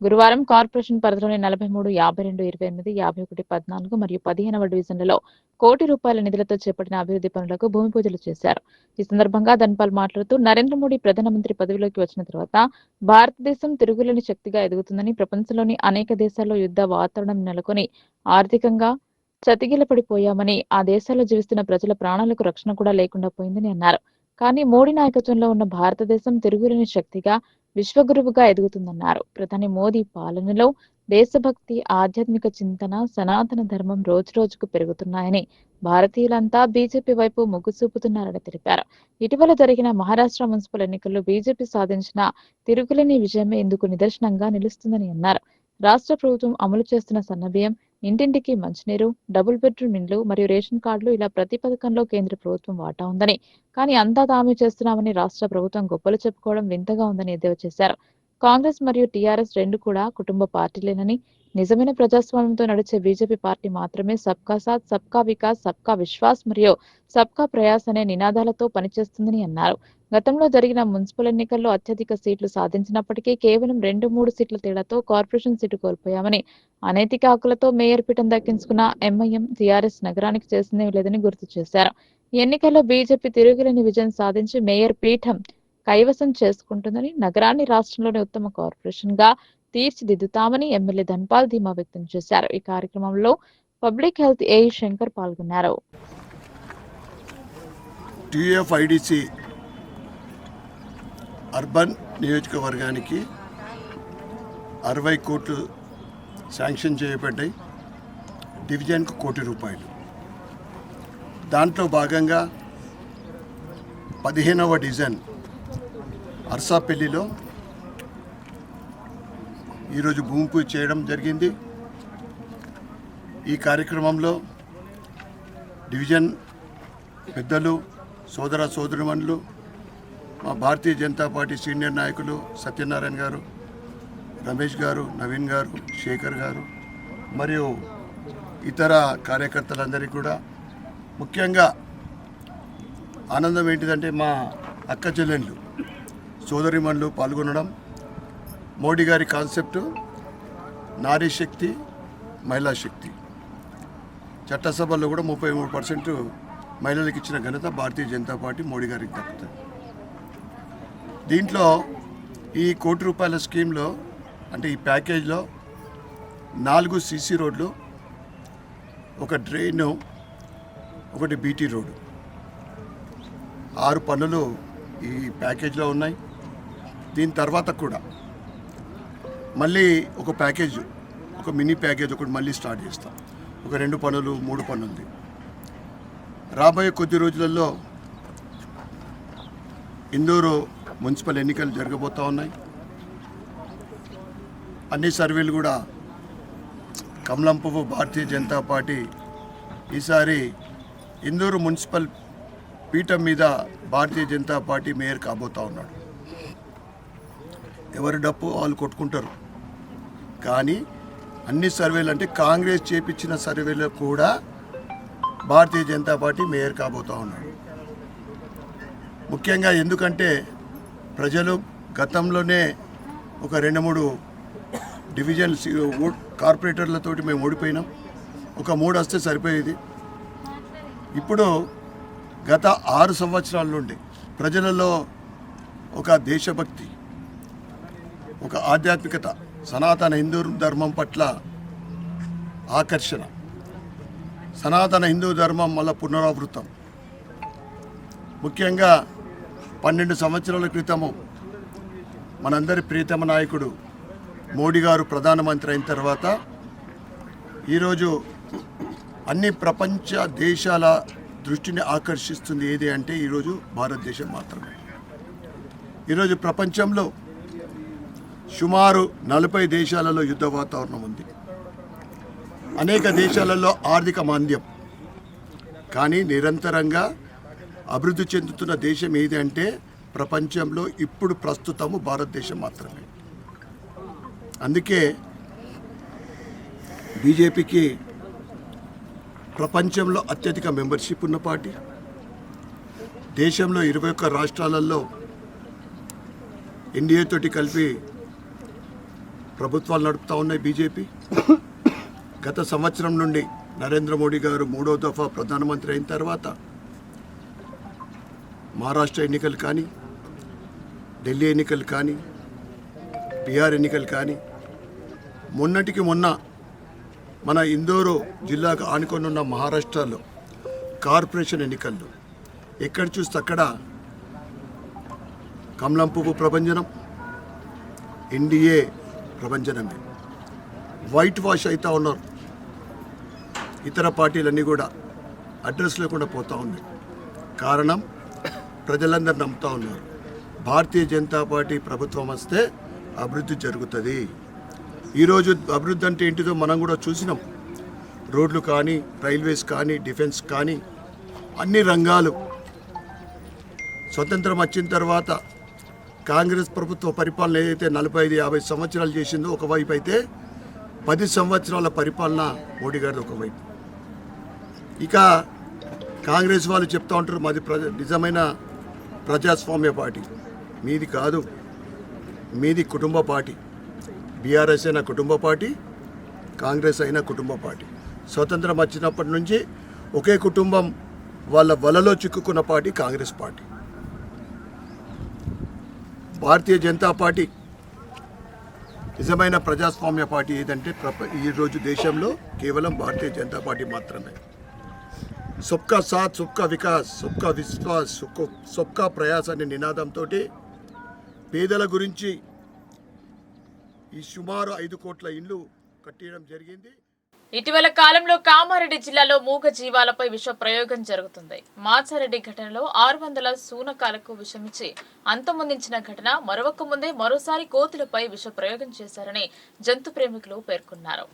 గురువారం కార్పొరేషన్ పరిధిలోని 43, 52, 28, 51, 14 మరియు 15వ డివిజన్లలో ₹1 కోటి నిధులతో చేపట్టిన అభివృద్ధి పనులకు భూమి పూజలు చేశారు. ఈ సందర్భంగా ధన్పాల్ మాట్లాడుతూ, నరేంద్ర మోడీ ప్రధానమంత్రి పదవిలోకి వచ్చిన తర్వాత భారతదేశం తిరుగులేని శక్తిగా ఎదుగుతుందని, ప్రపంచంలోని అనేక దేశాల్లో యుద్ధ వాతావరణం నెలకొని ఆర్థికంగా చతికిలపడిపోయామని, ఆ దేశాల్లో జీవిస్తున్న ప్రజల ప్రాణాలకు రక్షణ కూడా లేకుండా పోయిందని అన్నారు. కానీ మోడీ నాయకత్వంలో ఉన్న భారతదేశం తిరుగులేని శక్తిగా, విశ్వగురువుగా ఎదుగుతుందన్నారు. ప్రధాని మోదీ పాలనలో దేశభక్తి, ఆధ్యాత్మిక చింతన, సనాతన ధర్మం రోజురోజుకు పెరుగుతున్నాయని, భారతీయులంతా బీజేపీ వైపు మొగ్గు చూపుతున్నారని తెలిపారు. ఇటీవల జరిగిన మహారాష్ట్ర మున్సిపల్ ఎన్నికల్లో బీజేపీ సాధించిన తిరుగులేని విజయమే ఇందుకు నిదర్శనంగా నిలుస్తుందని అన్నారు. రాష్ట్ర ప్రభుత్వం అమలు చేస్తున్న సన్నబియ్యం, ఇంటింటికి మంచినీరు, డబుల్ బెడ్రూమ్ ఇండ్లు మరియు రేషన్ కార్డులు ఇలా ప్రతి పథకంలో కేంద్ర ప్రభుత్వం వాటా ఉందని, కానీ అంతా తామే చేస్తున్నామని రాష్ట్ర ప్రభుత్వం గొప్పలు చెప్పుకోవడం వింతగా ఉందని ఎద్దేవా చేశారు. కాంగ్రెస్ మరియు టీఆర్ఎస్ రెండు కూడా కుటుంబ పార్టీలేనని, నిజమైన ప్రజాస్వామ్యంతో నడిచే బీజేపీ పార్టీ మాత్రమే సబ్కా సాత్, సబ్కా వికాస్, సబ్కా విశ్వాస్ మరియు సబ్కా ప్రయాస్ అనే నినాదాలతో పనిచేస్తుందని అన్నారు. గతంలో జరిగిన మున్సిపల్ ఎన్నికల్లో అత్యధిక సీట్లు సాధించినప్పటికీ కేవలం 2-3 సీట్ల తేడాతో కార్పొరేషన్ సీటు కోల్పోయామని, అనైతిక హక్కులతో మేయర్ పీఠం దక్కించుకున్న ఎంఐఎం, టీఆర్ఎస్ నగరానికి చేసిందేమీ లేదని గుర్తు చేశారు. ఈ ఎన్నికల్లో బీజేపీ తిరుగులేని విజయం సాధించి మేయర్ పీఠం కైవసం చేసుకుంటుందని, నగరాన్ని రాష్ట్రంలోని ఉత్తమ కార్పొరేషన్ గా తీర్చిదిద్దుతామని ఎమ్మెల్యే ధన్పాల్ ధీమా వ్యక్తం చేశారు. ఈ కార్యక్రమంలో పబ్లిక్ హెల్త్ ఏఈ శంకర్ పాల్గొన్నారు. టీఎఫ్ఐడిసి అర్బన్ నియోజకవర్గానికి 60 కోట్లు శాంక్షన్ చేయబడ్డాయి. డివిజన్కు ₹1 కోటి. దాంట్లో భాగంగా 15వ డివిజన్ అర్సాపల్లిలో ఈరోజు భూమి పూజ చేయడం జరిగింది. ఈ కార్యక్రమంలో డివిజన్ పెద్దలు, సోదర సోదరిమణులు, మా భారతీయ జనతా పార్టీ సీనియర్ నాయకులు సత్యనారాయణ గారు, రమేష్ గారు, నవీన్ గారు, శేఖర్ గారు మరియు ఇతర కార్యకర్తలందరికీ కూడా ముఖ్యంగా ఆనందం ఏంటిదంటే మా అక్క చెల్లెళ్ళు, సోదరిమణులు పాల్గొనడం. మోడీ గారి కాన్సెప్టు నారీ శక్తి, మహిళా శక్తి. చట్టసభల్లో కూడా 33% మహిళలకు ఇచ్చిన ఘనత భారతీయ జనతా పార్టీ మోడీ గారికి దక్కుతుంది. దీంట్లో ఈ ₹1 కోటి స్కీమ్లో అంటే ఈ ప్యాకేజ్లో 4 సీసీ రోడ్లు, 1 డ్రైను, 1 బీటీ రోడ్డు, 6 పనులు ఈ ప్యాకేజ్లో ఉన్నాయి. దీని తర్వాత కూడా మళ్ళీ ఒక ప్యాకేజ్, ఒక మినీ ప్యాకేజ్ ఒకటి మళ్ళీ స్టార్ట్ చేస్తాం. ఒక 2 పనులు, 3 పనులు. రాబోయే కొద్ది రోజులలో ఇందూరు మున్సిపల్ ఎన్నికలు జరగబోతూ ఉన్నాయి. అన్ని సర్వేలు కూడా కమలం పువ్వు భారతీయ జనతా పార్టీ ఈసారి ఇందూరు మున్సిపల్ పీఠం మీద భారతీయ జనతా పార్టీ మేయర్ కాబోతూ ఉన్నాడు. ఎవరి డప్పు వాళ్ళు కొట్టుకుంటారు. కానీ అన్ని సర్వేలు అంటే కాంగ్రెస్ చేపించిన సర్వేలో కూడా భారతీయ జనతా పార్టీ మేయర్ కాబోతూ ఉన్నాడు. ముఖ్యంగా ఎందుకంటే ప్రజలు గతంలోనే ఒక 2-3 డివిజన్ కార్పొరేటర్లతోటి మేము ఓడిపోయినాం. ఒక 3 వస్తే సరిపోయేది. ఇప్పుడు గత 6 సంవత్సరాల నుండి ప్రజలలో ఒక దేశభక్తి, ఒక ఆధ్యాత్మికత, సనాతన హిందూ ధర్మం పట్ల ఆకర్షణ, సనాతన హిందూ ధర్మం మళ్ళా పునరావృతం. ముఖ్యంగా 12 సంవత్సరాల క్రితము మనందరి ప్రియతమ నాయకుడు మోడీ గారు ప్రధానమంత్రి అయిన తర్వాత ఈరోజు అన్ని ప్రపంచ దేశాల దృష్టిని ఆకర్షిస్తుంది ఏది అంటే ఈరోజు భారతదేశం మాత్రమే. ఈరోజు ప్రపంచంలో సుమారు 40 దేశాలలో యుద్ధ వాతావరణం ఉంది. అనేక దేశాలలో ఆర్థిక మాంద్యం. కానీ నిరంతరంగా అభివృద్ధి చెందుతున్న దేశం ఏది అంటే ప్రపంచంలో ఇప్పుడు ప్రస్తుతము భారతదేశం మాత్రమే. అందుకే బీజేపీకి ప్రపంచంలో అత్యధిక మెంబర్షిప్ ఉన్న పార్టీ, దేశంలో 21 రాష్ట్రాలలో ఎన్డీఏ తోటి కలిపి ప్రభుత్వాలు నడుపుతూ ఉన్నాయి బీజేపీ. గత సంవత్సరం నుండి నరేంద్ర మోడీ గారు 3వ దఫా ప్రధానమంత్రి అయిన తర్వాత మహారాష్ట్ర ఎన్నికలు కానీ, ఢిల్లీ ఎన్నికలు కానీ, బీహార్ ఎన్నికలు కానీ, మొన్నటికి మొన్న మన ఇందోరు జిల్లాకు ఆనుకొని ఉన్న మహారాష్ట్రలో కార్పొరేషన్ ఎన్నికల్లో ఎక్కడ చూస్తే అక్కడ కమలం పువ్వు ప్రభంజనం, ఎన్డీఏ ప్రభంజనమే. వైట్ వాష్ అవుతూ ఉన్నారు. ఇతర పార్టీలన్నీ కూడా అడ్రస్ లేకుండా పోతూ ఉన్నాయి. కారణం, ప్రజలందరూ నమ్ముతూ ఉన్నారు భారతీయ జనతా పార్టీ ప్రభుత్వం వస్తే అభివృద్ధి జరుగుతుంది. ఈరోజు అభివృద్ధి అంటే ఏంటిదో మనం కూడా చూసినాం. రోడ్లు కానీ, రైల్వేస్ కానీ, డిఫెన్స్ కానీ, అన్ని రంగాలు స్వతంత్రం వచ్చిన తర్వాత కాంగ్రెస్ ప్రభుత్వ పరిపాలన ఏదైతే 45-50 సంవత్సరాలు చేసిందో ఒకవైపు అయితే 10 సంవత్సరాల పరిపాలన మోడీ గారిది ఒకవైపు. ఇక కాంగ్రెస్ వాళ్ళు చెప్తూ ఉంటారు మాది నిజమైన ప్రజాస్వామ్య పార్టీ. మీది కాదు, మీది కుటుంబ పార్టీ. బీఆర్ఎస్ అయినా కుటుంబ పార్టీ, కాంగ్రెస్ అయినా కుటుంబ పార్టీ. స్వతంత్రం వచ్చినప్పటి నుంచి ఒకే కుటుంబం వాళ్ళ వలలో చిక్కుకున్న party Congress party. Bharatiya Janata party నిజమైన ప్రజాస్వామ్య పార్టీ ఏదంటే ఈరోజు దేశంలో కేవలం భారతీయ జనతా పార్టీ మాత్రమే. సబ్కా సాత్, సబ్కా వికాస్, సబ్కా విశ్వాస్, సబ్కా ప్రయాస్ అనే నినాదంతో పేదల గురించి ఈ సుమారు 5 కోట్ల ఇండ్లు కట్టడం జరిగింది. ఇటీవల కాలంలో కామారెడ్డి జిల్లాలో మూగ జీవాలపై విష ప్రయోగం జరుగుతుంది. మాచారెడ్డి ఘటనలో 600 శూనకాలకు విషమిచ్చి అంతమొందించిన ఘటన మరొక ముందే మరోసారి కోతులపై విష ప్రయోగం చేశారని జంతు ప్రేమికులు పేర్కొన్నారు.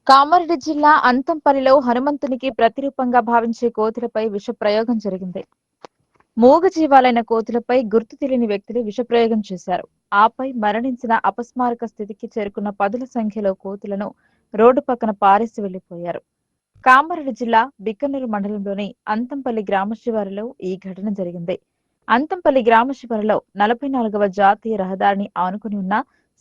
కామారెడ్డి జిల్లా అంతంపల్లిలో హనుమంతునికి ప్రతిరూపంగా భావించే కోతులపై విష ప్రయోగం జరిగింది. మూగ జీవాలైన కోతులపై గుర్తు తెలియని వ్యక్తులు విషప్రయోగం చేశారు. ఆపై మరణించిన అపస్మారక స్థితికి చేరుకున్న 10ల సంఖ్యలో కోతులను రోడ్డు పక్కన పారేసి వెళ్లిపోయారు. కామారెడ్డి జిల్లా బిక్కనూరు మండలంలోని అంతంపల్లి గ్రామ శివారులో ఈ ఘటన జరిగింది. అంతంపల్లి గ్రామ శివారులో 44వ జాతీయ రహదారిని ఆనుకుని ఉన్న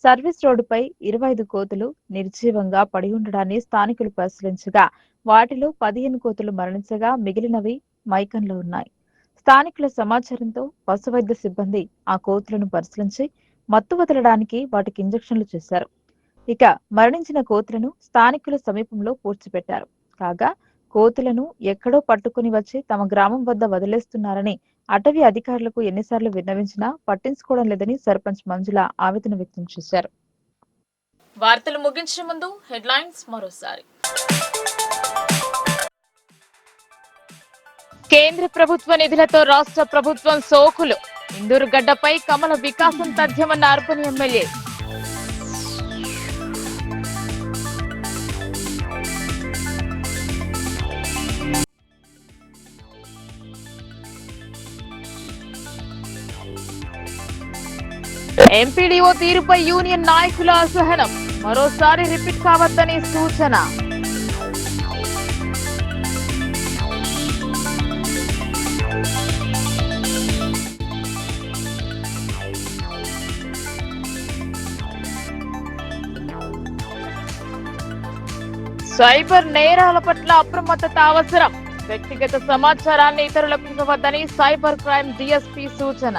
సర్వీస్ రోడ్డుపై 25 కోతులు నిర్జీవంగా పడి ఉండడాన్ని స్థానికులు పరిశీలించగా వాటిలో 15 కోతులు మరణించగా మిగిలినవి మైకంలో ఉన్నాయి. స్థానికుల సమాచారంతో పశువైద్య సిబ్బంది ఆ కోతులను పరిశీలించి మత్తు వదలడానికి వాటికి ఇంజెక్షన్లు చేశారు. ఇక మరణించిన కోతులను స్థానికుల సమీపంలో పూడ్చిపెట్టారు. కాగా కోతులను ఎక్కడో పట్టుకుని వచ్చి తమ గ్రామం వద్ద వదిలేస్తున్నారని అటవీ అధికారులకు ఎన్నిసార్లు విన్నవించినా పట్టించుకోవడం లేదని సర్పంచ్ మంజుల ఆవేదన వ్యక్తం చేశారు. వార్తలు ముగించే ముందు హెడ్లైన్స్ మరోసారి. కేంద్ర ప్రభుత్వ నిధులతో రాష్ట్ర ప్రభుత్వం సోకులు. ఇందూరు గడ్డపై కమల వికాసం తథ్యమన్న అర్బన్ ఎమ్మెల్యే. ఎంపీడీఓ తీరుపై యూనియన్ నాయకుల అసహనం. మరోసారి రిపీట్ కావద్దని సూచన. సైబర్ నేరాల పట్ల అప్రమత్తత అవసరం. వ్యక్తిగత సమాచారాన్ని ఇతరులకు ఇవ్వవద్దని సైబర్ క్రైమ్ డీఎస్పీ సూచన.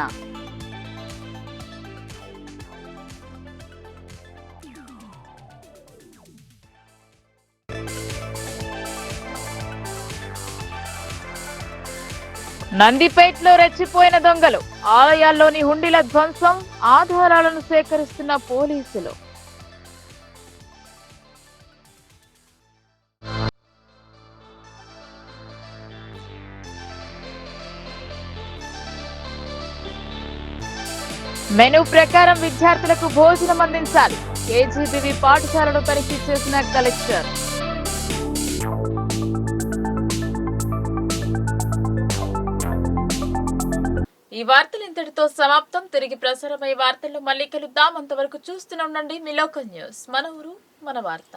నందిపేటలో రెచ్చిపోయిన దొంగలు. ఆలయాల్లోని హుండీల ధ్వంసం. ఆధారాలను సేకరిస్తున్న పోలీసులు. మెనూ ప్రకారం విద్యార్థులకు భోజనం అందించాలి. కేజీబీవీ పాఠశాలను తనిఖీ చేసిన కలెక్టర్. ఈ వార్తలు ఇంతటితో సమాప్తం. తిరిగి ప్రసారమయ్యే వార్తల్లో మళ్ళీ కలుద్దాం. అంతవరకు చూస్తూనే ఉండండి మీ లోకల్ న్యూస్. మన ఊరు మన వార్త.